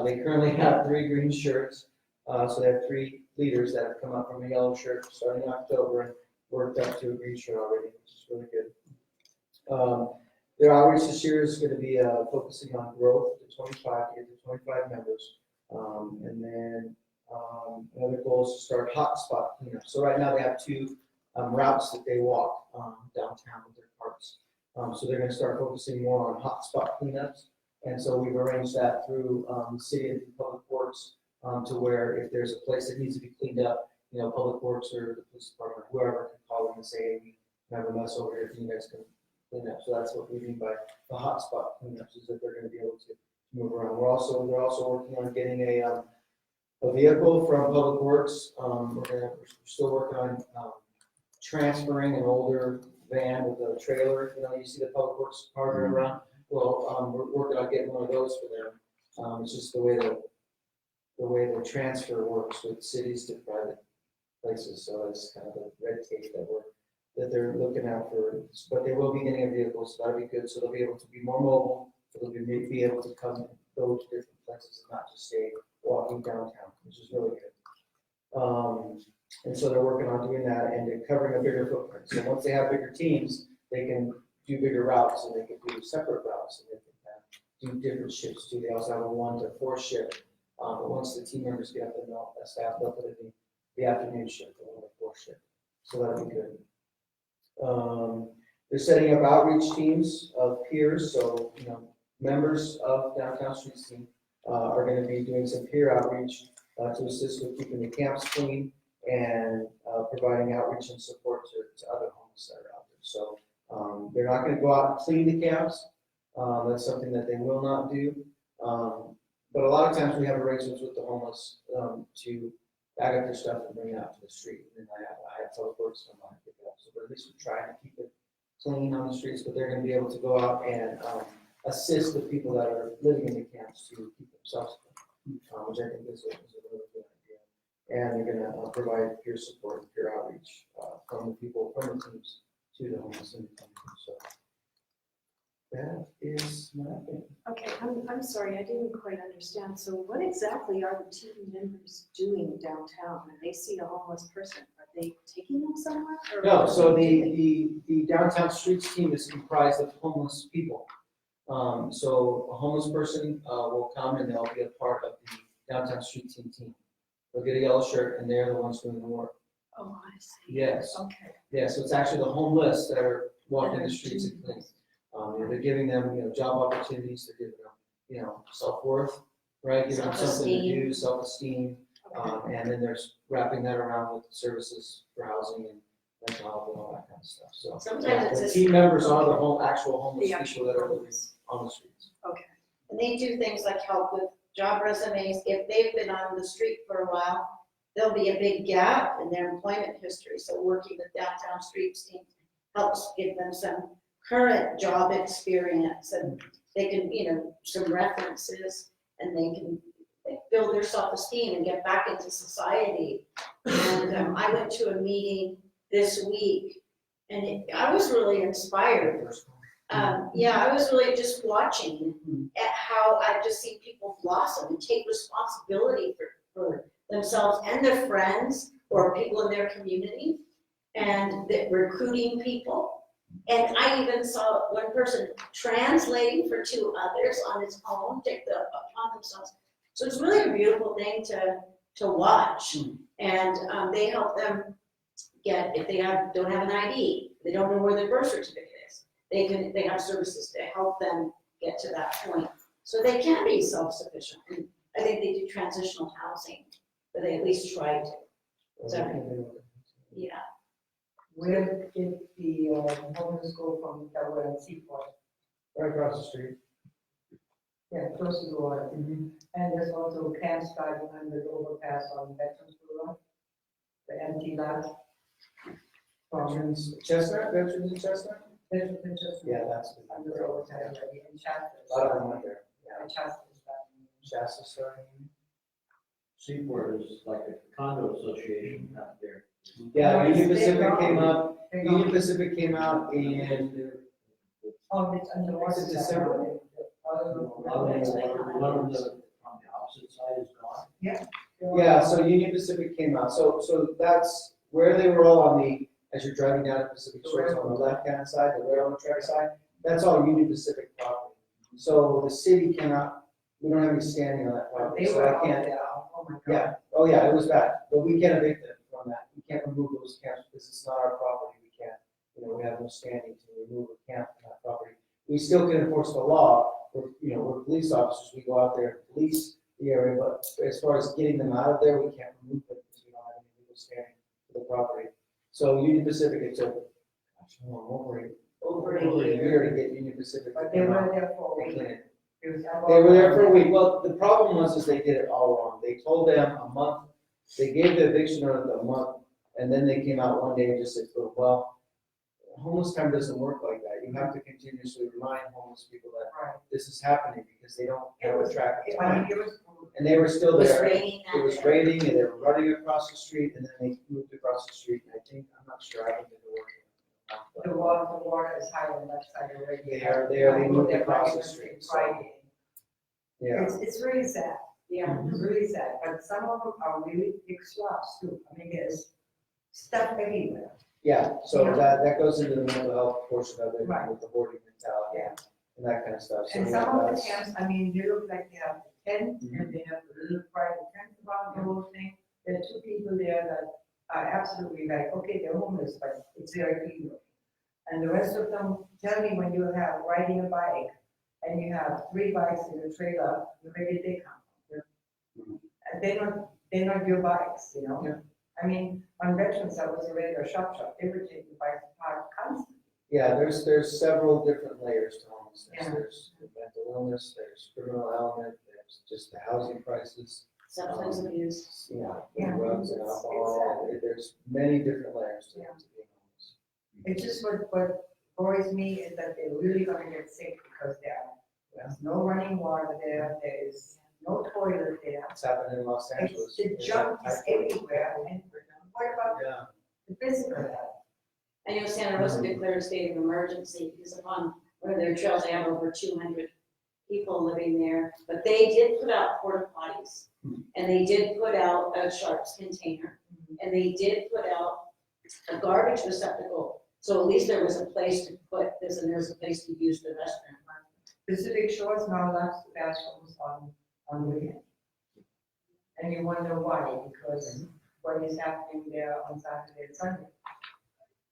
they currently have 3 green shirts. So they have 3 leaders that have come up from a yellow shirt starting in October and worked up to a green shirt already, which is really good. Their outreach this year is going to be focusing on growth to 25, to get to 25 members. And then another goal is to start hotspot cleanup. So right now they have 2 routes that they walk downtown with their carts. So they're going to start focusing more on hotspot cleanups. And so we've arranged that through the city and public works to where if there's a place that needs to be cleaned up, public works or the police department, whoever can call them and say, hey, we have a mess over here, you guys can clean up. So that's what we mean by the hotspot cleanups, is that they're going to be able to move around. They're also working on getting a vehicle from public works. We're still working on transferring an older van with a trailer. You see the public works car around. Well, we're working on getting one of those for them. It's just the way the transfer works with cities to private places. So it's kind of the red tape that they're looking at for. But they will be getting a vehicle, so that'll be good. So they'll be able to be more mobile. So they'll be able to come and go to different places and not just stay walking downtown, which is really good. And so they're working on doing that and covering a bigger footprint. So once they have bigger teams, they can do bigger routes, and they can do separate routes, and they can do different shifts too. They also have a 1 to 4 shift. But once the team members get up and staff, they'll put it in the afternoon shift, the 1 to 4 shift. So that'll be good. They're setting up outreach teams of peers. So members of Downtown Streets team are going to be doing some peer outreach to assist with keeping the camps clean and providing outreach and support to other homeless that are out there. So they're not going to go out and clean the camps. That's something that they will not do. But a lot of times we have arrangements with the homeless to bag up their stuff and bring it out to the street. And I have public works come on and pick it up. So at least we're trying to keep it clean on the streets, but they're going to be able to go out and assist the people that are living in the camps to keep themselves clean, which I think is a really good idea. And they're gonna provide peer support and peer outreach from the people, from the teams to the homeless in the community. So that is my opinion. Okay, I'm sorry, I didn't quite understand. So what exactly are the team members doing downtown? When they see a homeless person, are they taking them somewhere? Or No, so the downtown streets team is comprised of homeless people. So a homeless person will come and they'll be a part of the downtown street team. They'll get a yellow shirt and they're the ones doing the work. Oh, I see. Yes, Okay. yeah, so it's actually the homeless that are walking That the are streets and doing cleaning. They're giving them, job opportunities, they're giving them, self-worth, right? Giving them something to do, self-esteem. And then there's wrapping that around with services for housing and mental health and all that kind of stuff, so. Sometimes it's The just- team members are the actual homeless The people actual that are living homeless. on the streets. Okay. And they do things like help with job resumes. If they've been on the street for a while, there'll be a big gap in their employment history. So working with downtown streets team helps give them some current job experience, and they can, some references, and they can build their self-esteem and get back into society. And I went to a meeting this week, and I was really inspired. I was really just watching at how I've just seen people blossom and take responsibility for themselves and their friends or people in their community, and recruiting people. And I even saw one person translating for two others on his own, take the upon themselves. So it's really a beautiful thing to watch. And they help them get, if they don't have an ID, they don't know where their birth certificate is, they have services to help them get to that point. So they can be self-sufficient. And I think they do transitional housing, but they at least try to. So, yeah. Where did the homeless go from Delaware and Seaport? Right across the street. Yeah, close to the water. And there's also camp starting under the overpass on Veterans Road, the empty lot. Veterans, Chestnut, Veterans and Chestnut? Veterans and just. Yeah, that's. Under the overpass, already in Shasta. A lot of them went there. And Shasta is starting. Shasta starting. Seaport is like a condo association out there. Yeah, Union Pacific came They're up, gone. Union Pacific came out and Oh, it's under the water. Is it December? One of the, on the opposite side is gone. yeah, so Union Pacific came out. So that's where they were all on the, as you're driving down to Pacific Shores on the left-hand side, the railroad track side, that's all Union Pacific property. So the city cannot, we don't have any standing on that property, They so were I out can't. there. Oh, my God. Yeah, oh yeah, it was bad, but we can't evict them from that, we can't remove those camps because it's not our property, we can't, we have no standing to remove a camp from that property. We still can enforce the law, we're police officers, we go out there and police the area, but as far as getting them out of there, we can't remove them because we don't have any legal standing for the property. So Union Pacific, it took, over a year to get Union Pacific. But they were there for a week. They It was were there for a week. Well, the problem was they did it all wrong. They told them a month, they gave the eviction notice a month, and then they came out one day and just said, well, homeless time doesn't work like that. You have to continuously remind homeless people that Right. this is happening because they don't have a track of I mean, time. it was. And they were still It was there. raining that It was day. raining and they were running across the street and then they moved across the street. And I think, I'm not sure, I didn't get to work. The water is high on that side already. They moved across the street. So, Friday. yeah. It's really sad, Yeah. it's really sad, but some of them are really big swaths too. I mean, there's stuff everywhere. Yeah, so Yeah. that goes into the mental health portion of it, Right. with the hoarding mentality and that kind of stuff. So And yeah, some of the that's- camps, I mean, they look like they have a tent and they have a little private tent around the whole thing. There are two people there that are absolutely like, okay, they're homeless, but it's very clean. And the rest of them, tell me when you have riding a bike and you have 3 bikes in a trailer, where did they come from? And they're not your bikes, Yeah. I mean, on Veterans, that was a regular shop, they were taking the bikes apart constantly. Yeah, there's several different layers to homelessness. Yeah. There's the mental illness, there's criminal element, there's just the housing crisis, Substance abuse. Yeah. drugs and alcohol. There's many different layers to being homeless. It's just what worries me is that they're really gonna get sick because they are There's no running water there, there is no toilet there. It's happened in Los It's, Angeles. the junk is everywhere, and what about Yeah. the physical health? I know Santa Rosa declared a state of emergency because upon one of their trails, they have over 200 people living there. But they did put out porta potties, and they did put out a sharps container, and they did put out a garbage receptacle. So at least there was a place to put this, and there's a place to use the restroom. Pacific Shores now allows the bathrooms on the weekend. And you wonder why, because what is happening there on Saturday and Sunday.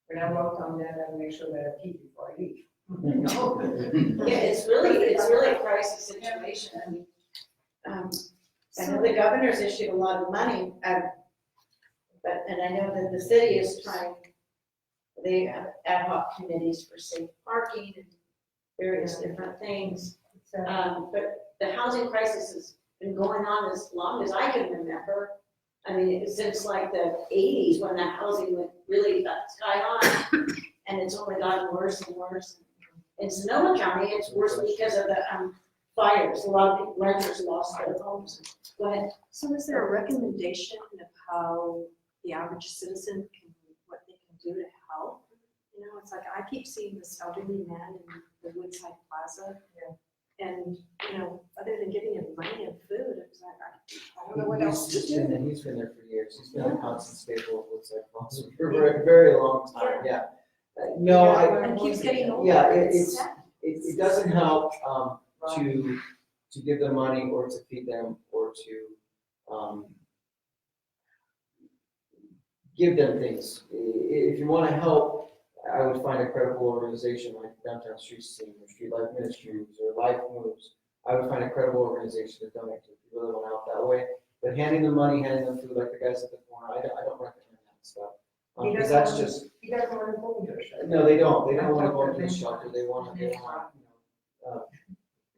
When I walk down there, I make sure that I pee before I leave. You know? Yeah, it's really a crisis situation. I mean, I know the governor's issued a lot of money, and I know that the city is trying, they have ad hoc committees for safe parking and various different things. But the housing crisis has been going on as long as I can remember. I mean, since like the 80s when the housing went really sky high, and it's only gotten worse and worse. In Sonoma County, it's worse because of the fires. A lot of renters lost their homes. Go ahead. So is there a recommendation of how the average citizen can, what they can do to help? You know, it's like, I keep seeing this elderly man in the Woodside Plaza. And, you know, other than giving him money and food, it's like, I don't know what else to do. He's been there for years. He's been a constant staple of Woodside Plaza for a very, very long time, yeah. No, And keeps getting older. yeah, It's sad. it doesn't help, to give them money or to feed them or to, give them things. If you wanna help, I would find a credible organization like Downtown Streets Team or Street Life Ministries or Life Moves. I would find a credible organization to donate to if you really want to help that way. But handing them money, handing them food like the guys at the corner, I don't recommend that stuff. Because that's just, He doesn't want to go into a shelter. no, they don't want to go into the shelter, they want,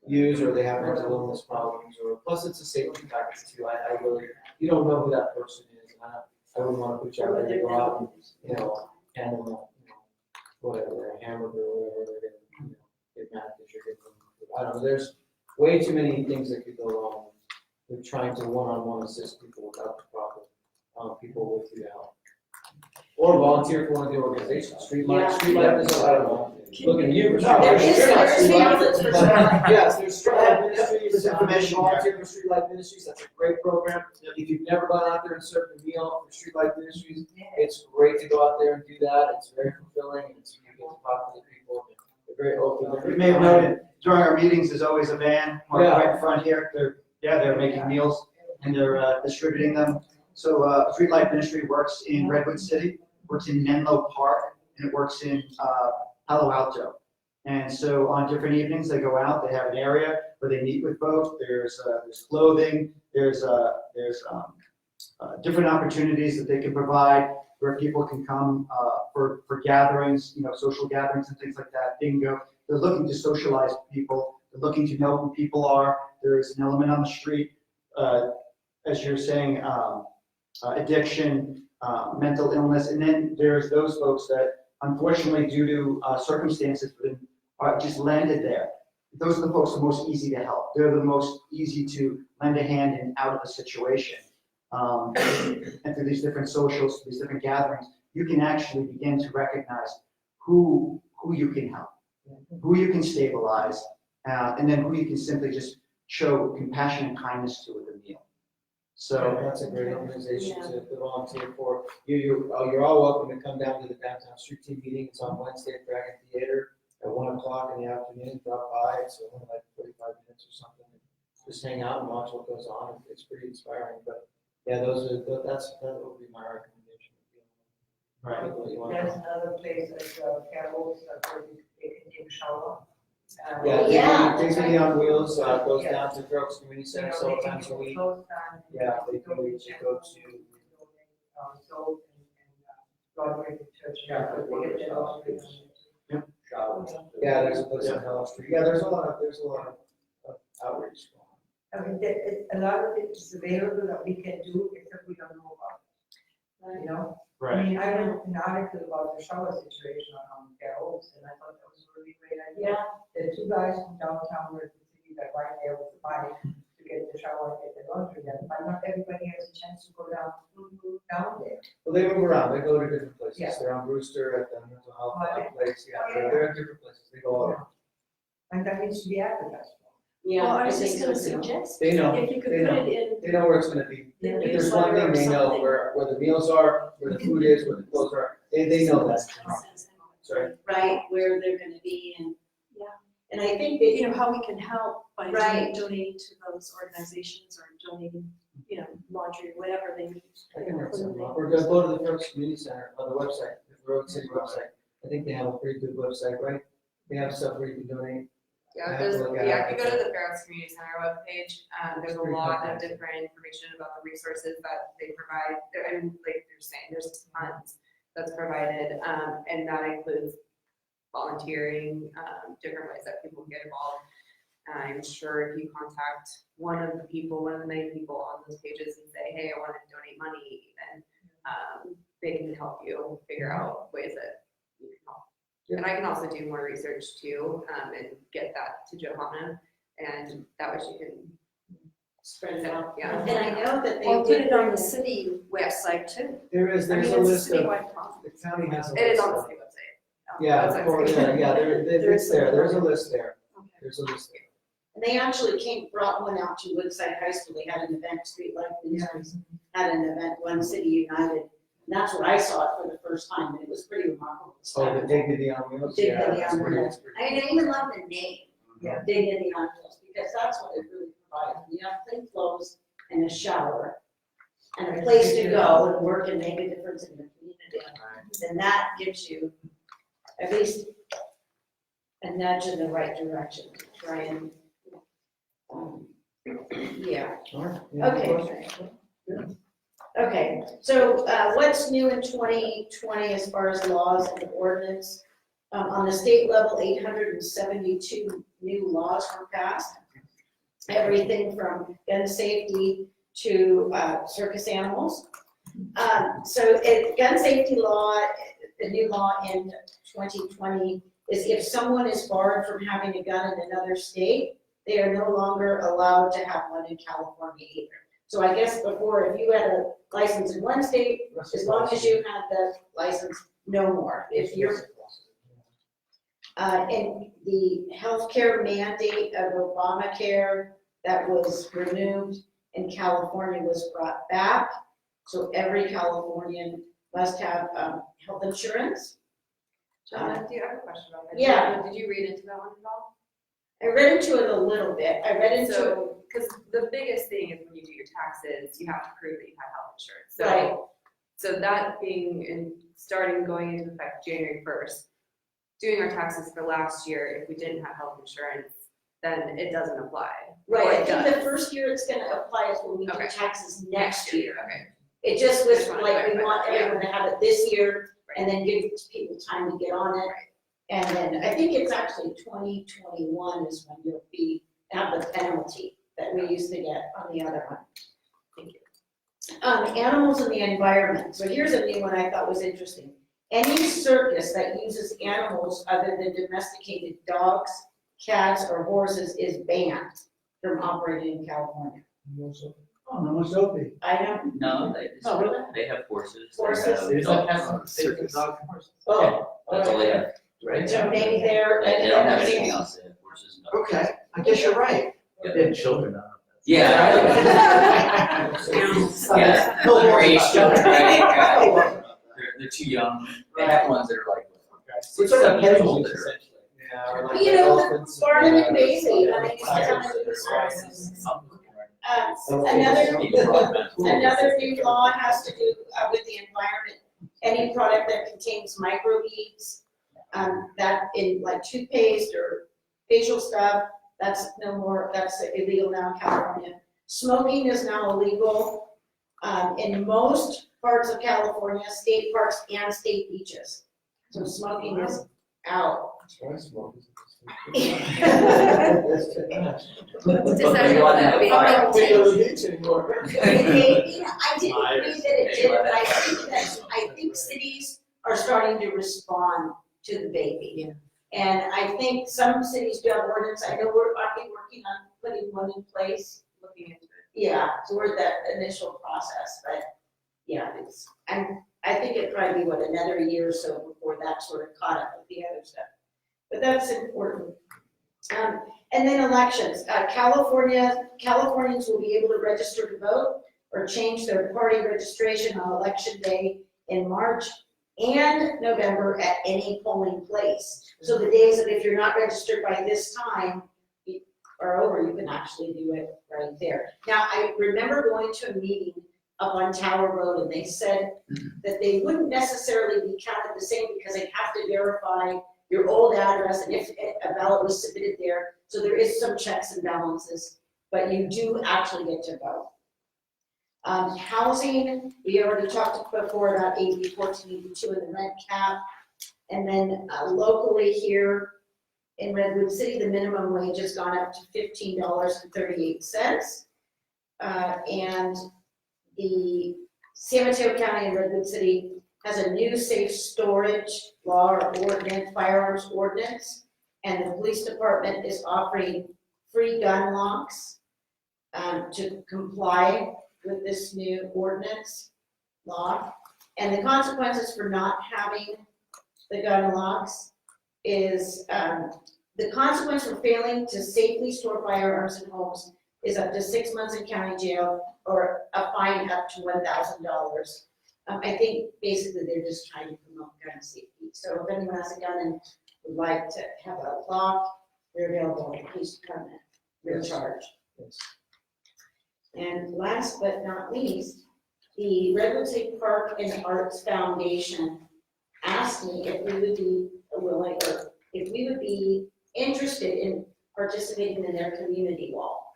use, or they have mental illness problems, or, plus it's a safety factor too, I really, you don't know who that person is, and I wouldn't want to put you out there to go out and, hand them a, whatever, a hamburger or whatever, they're gonna, get mad because you're giving them food. I don't know, there's way too many things that could go wrong with trying to one-on-one assist people without the proper, people with you to help. Or volunteer for one of the organizations, Street Life is, I don't know, look at you. There is pamphlets for Street Life. Yes, there's Street Life Ministries, There's information there. volunteer for Street Life Ministries, that's a great program. If you've never gone out there and served a meal for Street Life Ministries, it's great to go out there and do that, it's very fulfilling, and it's, you get to talk to the people, they're very open. You may have noted, during our meetings, there's always a van, Yeah. right in front here, they're making meals, and they're distributing them. So, Street Life Ministry works in Redwood City, works in Menlo Park, and it works in Palo Alto. And so on different evenings, they go out, they have an area where they meet with folks, there's clothing, there's different opportunities that they can provide where people can come for gatherings, social gatherings and things like that, bingo. They're looking to socialize with people, they're looking to know who people are, there's an element on the street, as you're saying, addiction, mental illness, and then there's those folks that unfortunately due to circumstances just landed there. Those are the folks who are most easy to help. They're the most easy to lend a hand in out of a situation. And through these different socials, these different gatherings, you can actually begin to recognize who you can help, who you can stabilize, and then who you can simply just show compassion and kindness to with a meal. So That's a great organization to volunteer for. You're all welcome to come down to the Downtown Street Team meeting. It's on Wednesday at Dragon Theater at 1:00 in the afternoon. Drop by. It's only like 45 minutes or something. Just hang out and watch what goes on. It's pretty inspiring. But yeah, that would be my recommendation. Right. There's another place at Carol's, where they can take a shower. Yeah. Takes me on wheels, goes down to Brooks Community Center several times a week. Yeah, they do, you should go to. So, Broadway Church. They get that all free. Yeah, there's a place on Hell Street. Yeah, there's a lot of outreach going on. I mean, a lot of it is available that we can do, except we don't know about it. You know? I mean, I read an article about the shower situation on Carol's, and I thought that was a really great idea. Yeah. The two guys from downtown were at the city be like right there with the body to get the shower, get the laundry done, but not everybody has a chance to go down there. Well, they move around, they go to different places, Yeah. they're on Brewster at the mental health Right. place, yeah, Oh, yeah. they're at different places, they go all around. And that needs to be advertised. Well, I was think just gonna so, too. suggest, They know, if you could they put know. it in They know where it's gonna be. the If there's one newsletter or thing, they know something. where the meals are, where the food is, where the clothes are, they know that. Sorry. right, where they're gonna be and. Yeah. And I think that, You know, how we can help by Right. donating to those organizations or donating, you know, laundry, whatever they need. I can work something out. Or go to the Phillips Community Center on the website, the Road City website. I think they have a pretty good website, right? They have stuff where you can donate. I Yeah, have there's, to look at yeah, it. if you go to the Fairhouse Community Center webpage, there's a Pretty lot of fantastic. different information about the resources that they provide. And like you're saying, there's tons that's provided, and that includes volunteering, different ways that people can get involved. I'm sure if you contact one of the main people on those pages and say, hey, I want to donate money, then they can help you figure out ways that you can help. Yeah. And I can also do more research too, and get that to Johanna, and that way she can spread it out. Yeah. And I know that they Or put did it on bring the city website too. There's I mean, a it's list a of, citywide problem. the county has a list. It is on the of- city website. Yeah, Website's or, good. yeah, it's there, there's a list there, Okay. there's a list there. And they actually brought one out to Woodside High School, they had an event, Street Life Ministries had an event, One City United. And that's where I saw it for the first time, and it was pretty remarkable. Oh, the Dignity on Wheels, Dignity yeah, on that's pretty, Wheels. that's pretty. I mean, I even love the name, Yeah. Dignity on Wheels, because that's what it really provides. You have clean clothes and a shower, and a place to go and work and make a difference in the community. Then that gives you at least a nudge in the right direction, to try and, yeah. Sure. Yeah, of Okay. course. Okay, so what's new in 2020 as far as laws and ordinance? On the state level, 872 new laws were passed. Everything from gun safety to circus animals. So gun safety law, the new law in 2020 is if someone is barred from having a gun in another state, they are no longer allowed to have one in California either. So I guess before, if you had a license in one state, as long as you had the license, no more. If you're, and the healthcare mandate of Obamacare that was removed in California was brought back. So every Californian must have health insurance. Johanna, do you have a question about that? Yeah. Did you read into that one at all? I read into it a little bit. I read into it. So, because the biggest thing is when you do your taxes, you have to prove that you have health insurance. Right. So that being going into effect January 1st, doing our taxes for last year, if we didn't have health insurance, then it doesn't apply. Or Right, I it think does. the first year it's gonna apply is when we do Okay. taxes next year. Okay. It just was Just wanted to like, we clarify, want yeah. everyone to have it this year and then give people time to get on it. And then I think it's actually 2021 is when you'll have the penalty that we used to get on the other one. Thank you. Animals in the environment. So here's a new one I thought was interesting. Any circus that uses animals other than domesticated dogs, cats, or horses is banned from operating in California. Oh, no one's open. I don't, No, they just, Oh, really? they have horses. Horses? They have dogs. Circus dog and horses. Oh, That's all they have. right. so maybe they're. They don't have anything else, they have horses and dogs. Okay, I guess you're right. Yeah. They have children on Yeah. Yeah, underage children, right? Yeah. They're too young. They have ones that are like We're 6, sort of 7 years penguins old that are. essentially. Yeah, or like You know, elephants. Barnum and Bailey, I mean, another new law has to do with the environment. Any product that contains microbeads, that in like toothpaste or facial stuff, that's no more, that's illegal now in California. Smoking is now illegal, in most parts of California, state parks and state beaches. So smoking is out. That's why I smoke. Just everyone that would be I like- don't think it'll beach anymore. Maybe, I didn't read that it did, but I think cities are starting to respond to the baby. And I think some cities do have ordinance, I know I've been working on putting one in place. Looking into it. Yeah, so we're that initial process, but yeah, I think it'd probably be, another year or so before that sort of caught up with the other stuff. But that's important. And then elections, Californians will be able to register to vote or change their party registration on election day in March and November at any polling place. So the days that if you're not registered by this time are over, you can actually do it right there. Now, I remember going to a meeting up on Tower Road, and they said that they wouldn't necessarily be counted the same because they'd have to verify your old address and if a ballot was submitted there. So there is some checks and balances, but you do actually get to vote. Housing, we already talked before about AB 1482 and the rent cap. And then locally here in Redwood City, the minimum wage has gone up to $15.38. And the San Mateo County and Redwood City has a new safe storage law or ordinance, firearms ordinance. And the police department is offering free gun locks to comply with this new ordinance law. And the consequences for not having the gun locks is, the consequence for failing to safely store firearms in homes is up to 6 months in county jail or a fine up to $1,000. I think basically they're just trying to promote gun safety. So if anyone has a gun and would like to have a lock, they're available at the police department, free of charge. Yes. And last but not least, the Redwood City Park and Arts Foundation asked me if we would be willing, or if we would be interested in participating in their community wall.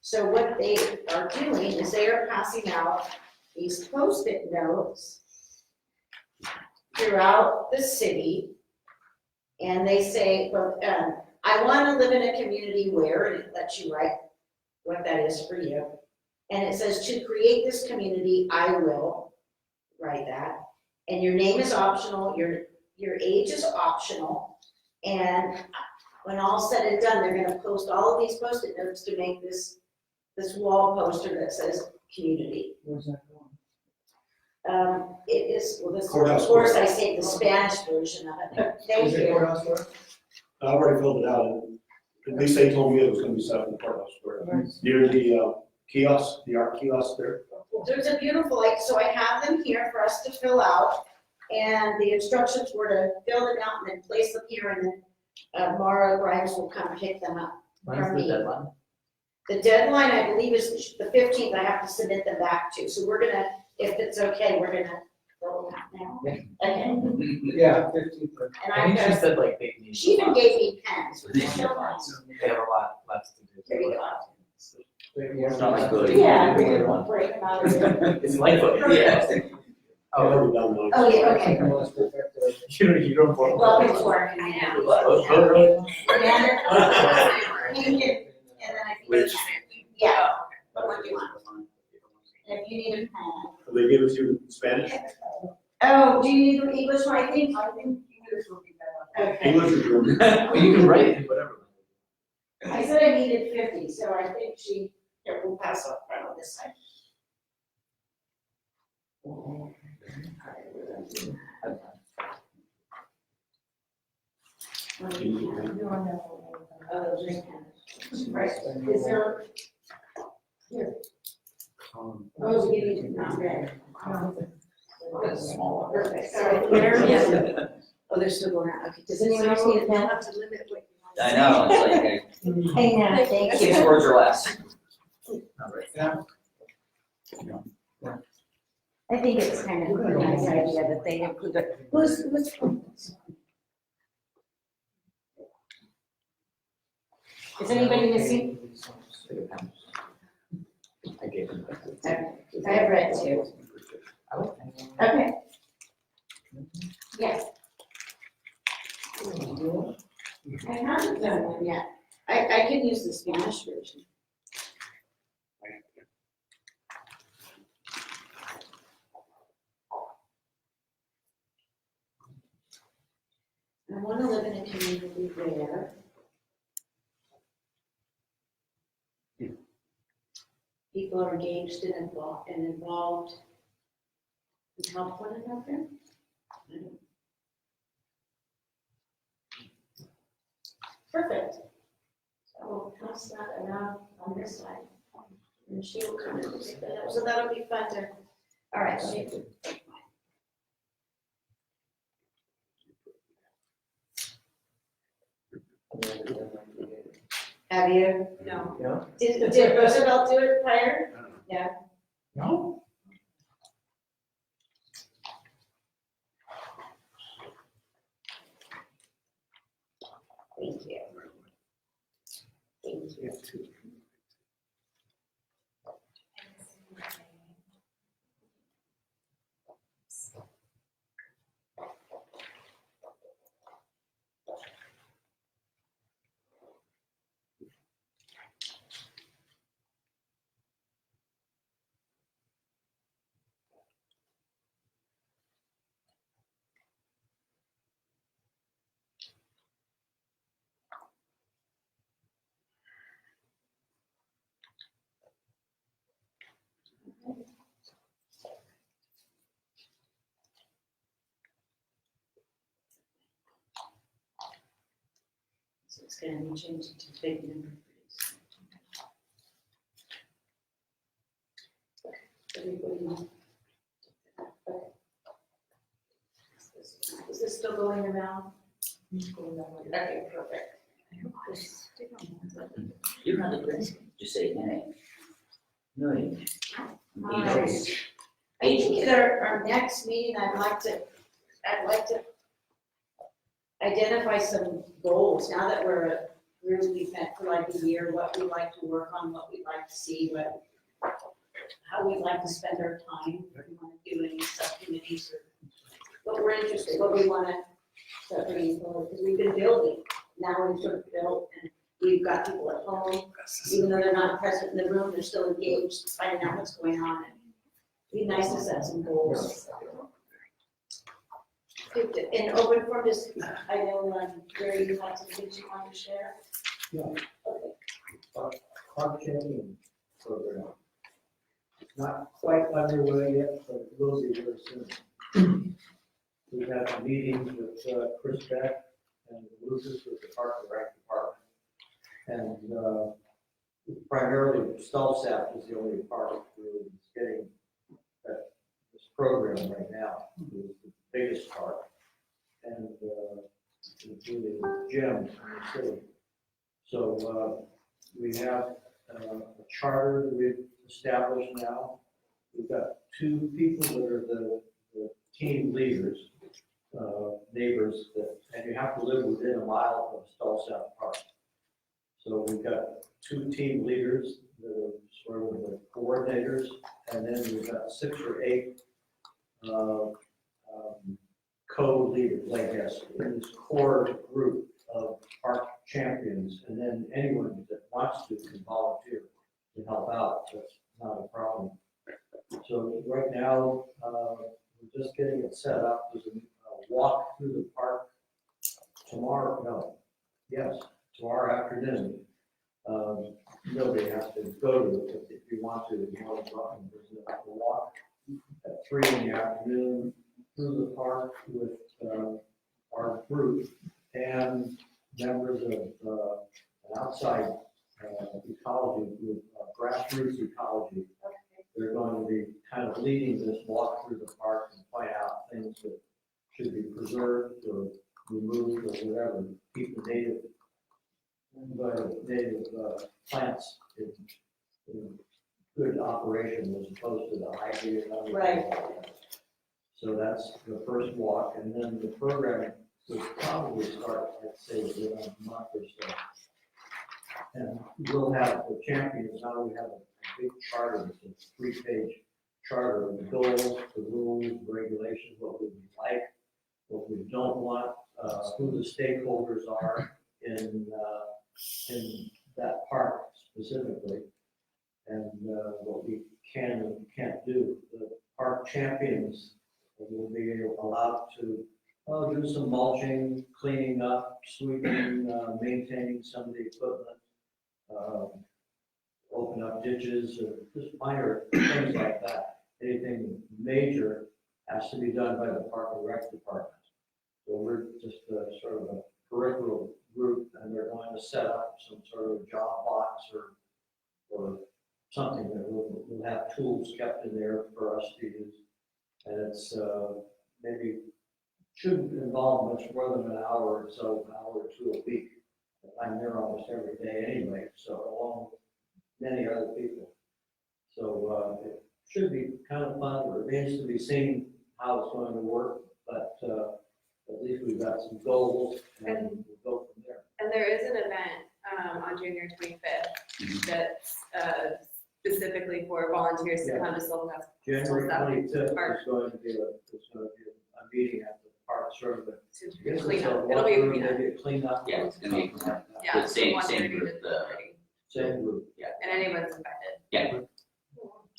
So what they are doing is they are passing out these Post-it notes throughout the city. And they say, well, I want to live in a community where, and it lets you write what that is for you. And it says, to create this community, I will write that. And your name is optional, your age is optional. And when all's said and done, they're gonna post all of these Post-it notes to make this wall poster that says community. Where's that going? It is, well, this, Courthouse of course, Square. I say the Spanish version of it. Thank Is it you. courthouse square? I already filled it out. At least they told me it was gonna be set up in the courthouse square. Nice. Near the kiosk, the art kiosk there. There's a beautiful, like, so I have them here for us to fill out. And the instructions were to fill them out and then place them here, and then Mara Grimes will come pick them up from When's the me. deadline? The deadline, I believe, is the 15th. I have to submit them back to. So we're gonna, if it's okay, we're gonna fill them out now. Okay. Yeah, 15th. And I I'm think she gonna, said like they need. she even gave me pens, which is so nice. They have a lot to do. There you go. It's not like good. Yeah, we're gonna break them out of there. It's Lightfoot, yeah. I've already done mine. Oh, yeah, okay. Well, that's perfect. You don't. Welcome to our community. I know. Amanda, and then I think, Which? yeah, what do you want? If you need a pen. They give it to you in Spanish? Oh, do you need the English one? I think English will be better. Okay. English or German? Well, you can write it in whatever. I said I needed 50, so I think here, we'll pass up front on this side. Oh, just, right, is there? Here. Oh, you need to not red. That's small. Perfect, sorry, there, yeah. Oh, they're still going out, okay, does anyone else need a pen? have to limit what you want. I know, it's like, Hey, now, thank you. 6 words or less. I think it's kind of a nice idea that they include it. Who's? Is anybody missing? I gave them. I have read too. Okay. Yes. I haven't done one yet. I can use the Spanish version. I want to live in a community where people are engaged and involved and help one another. Perfect. So we'll pass that around on this side. And she will come and pick that up. So that'll be fun to, all right, let me. Have you? No. Did Roosevelt do it prior? Yeah. No? Thank you. Thank you. So it's going to be changed to big number. Everybody. Okay. Is this still going around? Okay, perfect. You don't have to just say nay. No, you. I think at our next meeting, I'd like to identify some goals, now that we're a group, we've met for like a year, what we'd like to work on, what we'd like to see, how we'd like to spend our time, if we want to do any subcommittees or what we're interested, what we want to start bringing forward, because we've been building, now we've sort of built, and we've got people at home, even though they're not present in the room, they're still engaged, finding out what's going on. It'd be nice to set some goals. In open forum, just, I know, Gary, you have some things you want to share? Yeah. Okay. Park champion program. Not quite underway yet, but it will be very soon. We've had meetings with Chris Beck and Lucas with the Park and Rec Department. And primarily Stalsap is the only part really that's getting this program right now. It's the biggest part. And including gym in the city. So we have a charter that we've established now. We've got 2 people that are the team leaders, neighbors, and you have to live within a mile of Stalsap Park. So we've got 2 team leaders that are sort of the coordinators, and then we've got 6 or 8 co-leaders, I guess, in this core group of park champions, and then anyone that wants to can volunteer to help out. That's not a problem. So right now, we're just getting it set up. There's a walk through the park tomorrow afternoon. Nobody has to go to it, but if you want to, you know, there's a walk at 3 in the afternoon through the park with our group and members of an outside ecology group, grassroots ecology. They're going to be kind of leading this walk through the park and point out things that should be preserved or removed or whatever, keep the native plants in good operation as opposed to the ivy and other. Right. So that's the first walk, and then the program would probably start, I'd say, within a month or so. And we'll have the champions, now we have a big charter, it's a 3-page charter of the goals, the rules, the regulations, what we would like, what we don't want, who the stakeholders are in that park specifically, and what we can and can't do. The park champions will be allowed to Do some mulching, cleaning up, sweeping, maintaining some of the equipment, open up ditches, or just minor things like that. Anything major has to be done by the Park and Rec Department. So we're just sort of a peripheral group, and they're going to set up some sort of job box or something that will have tools kept in there for us to use. And it's maybe shouldn't involve much more than an hour or so, an hour or two a week. I'm there almost every day anyway, so along with many other people. So it should be kind of fun. It remains to be seen how it's going to work, but at least we've got some goals and we'll go from there. And there is an event on January 25th that's specifically for volunteers to come to Soul Fest. January Stuff. 25th is going to be a meeting at the park, sort of a. To clean up. It'll be a cleanup. Maybe a cleanup. Yeah, it's gonna be a cleanup. Yeah, The same, from 1:30 same to group, 2:30. Same group. And anyone's invited. yeah,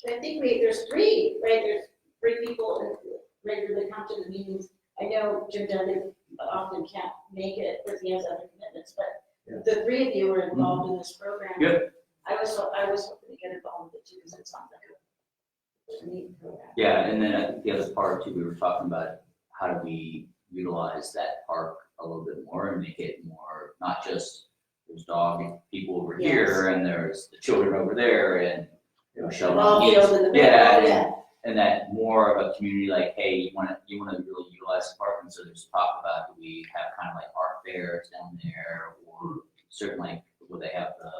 I think there's three, right? There's three people that regularly come to the meetings. I know Jim Dudley often can't make it because he has other commitments, but the three of you are involved in this program. Good. I was hoping to get involved with it too, because it sounds like a neat program. yeah, and then I think the other part too, we were talking about how do we utilize that park a little bit more and make it more, not just there's dog people over here and there's the children over there and, you know, showing Ball needs. field in the middle, Yeah, yeah. and that more of a community, like, hey, you wanna really utilize the park, and so there's talk about, do we have kind of like art fairs down there, or certainly, will they have the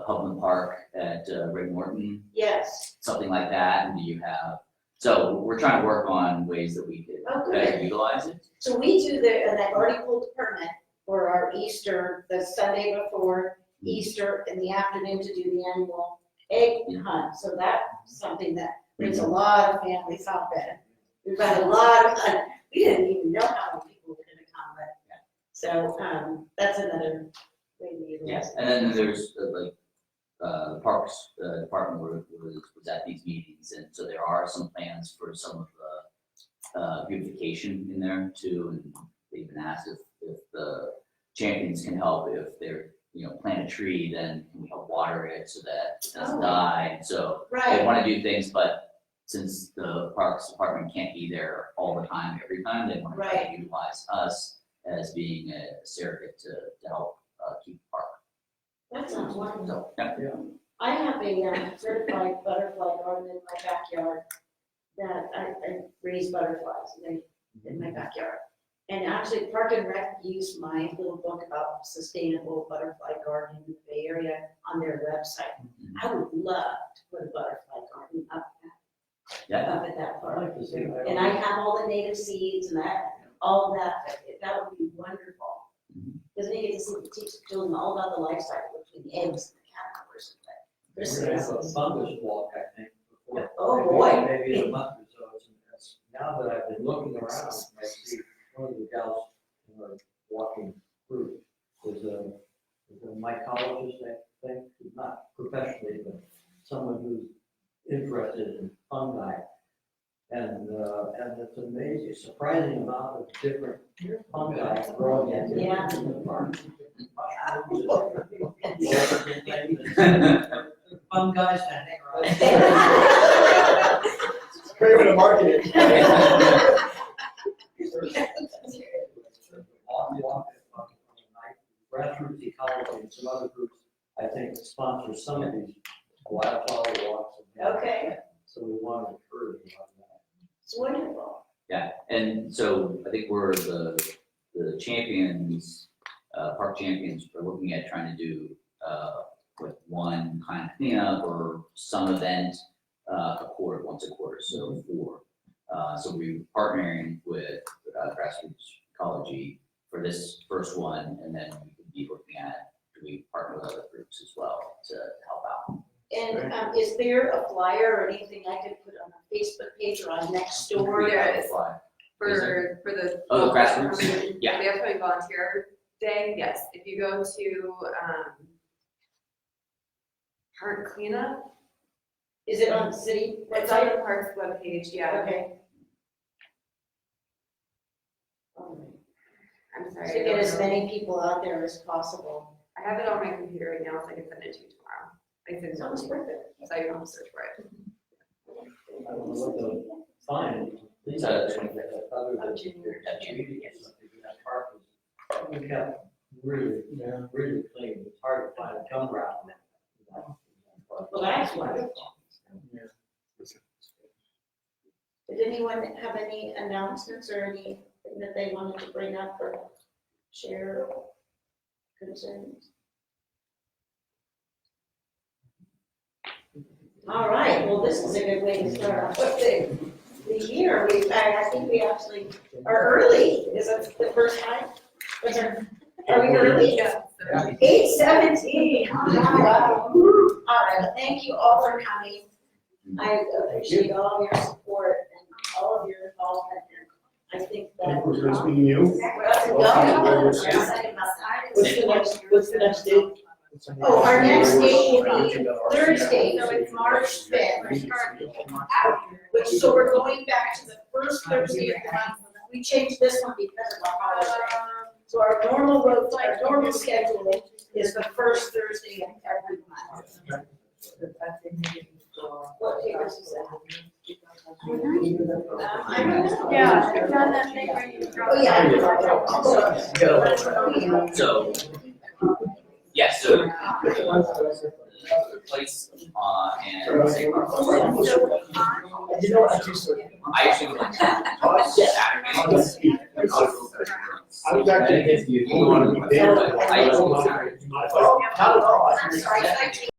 Public Park at Ray Morton, Yes. something like that, and do you have, so we're trying to work on ways that we could Oh, good. better utilize it. So we do and I've already pulled the permit for our Easter, the Sunday before Easter in the afternoon to do the annual egg hunt. So that's something that brings a lot of families out there. We've got a lot of fun. We didn't even know how many people were gonna come, but, so, that's another way to utilize Yes, it. and then there's the Parks Department was at these meetings, and so there are some plans for some of the beautification in there too, and they even asked if the champions can help, if they're, you know, plant a tree, then can we help water it so that it doesn't Oh. die, and so they Right, wanna do things, but since the Parks Department can't be there all the time, every time, they wanna try Right. to utilize us as being a surrogate to help keep the park. that sounds wonderful. So, yeah. I have a certified butterfly garden in my backyard that I raise butterflies in my backyard. And actually, Park and Rec used my little book about sustainable butterfly gardening in the Bay Area on their website. I would love to put a butterfly garden up at that I park. like to see. And I have all the native seeds and all of that, that would be wonderful. Because then you get to teach the children all about the life cycle between the eggs and the caterpillars. We're gonna have a fungus walk, I think. before- Oh, maybe- boy. Maybe in a month or so. It's- Now that I've been looking around, I see one of the gals in our walking group is a mycologist, I think, not professionally, but someone who's interested in fungi. And it's amazing, surprising amount of different fungi growing in the park. Fun guys to hang around. Great way to market it. Grassroots ecology and some other groups, I think, sponsor some of these wildflower walks. Okay, So we want to encourage a lot of that. it's wonderful. Yeah, and so I think we're the champions, park champions, are looking at trying to do, like one kind of cleanup or some event, once a quarter, so 4. So we're partnering with Grassroots Ecology for this first one, and then we could be looking at, do we partner with other groups as well to help out? And is there a flyer or anything I could put on a Facebook page or on next door? There have a is. flyer. For Is there? the. Oh, the grassroots? Yeah. The upcoming volunteer day, yes, if you go to, park cleanup, Is it on the city it's on website? the parks webpage, yeah. Okay, I'm sorry. To I get don't as know. many people out there as possible. I have it on my computer right now, so I can send it to you tomorrow. I can send it Sounds to you, perfect. so you don't have to search for it. I don't know what the fine, these are, other than that community or something, that park was, we kept really, really clean. It's hard to find a gum wrap in that. Well, that's wonderful. Did anyone have any announcements or anything that they wanted to bring up or share concerns? All right, well, this is a good way to start off with the year. I think we actually are early. Is it the first time? Are we early? Yeah. 8:17. Wow. All right, thank you all for coming. I appreciate all of your support and all of your involvement. And I think that. It was nice meeting you. What's the next date? Oh, our next date will be Thursday, so it's March 5th. So we're going back to the first Thursday of the month. We changed this one because of the holiday. So our normal schedule is the first Thursday of every month. What papers is that? I don't know. Yeah, I've done that thing where you drop. Oh, yeah. So, yeah, so the place and St. Mark's. You know what, I just. I actually went Saturdays. I was actually against you. You want to be there, but I usually. Not at all. I'm sorry,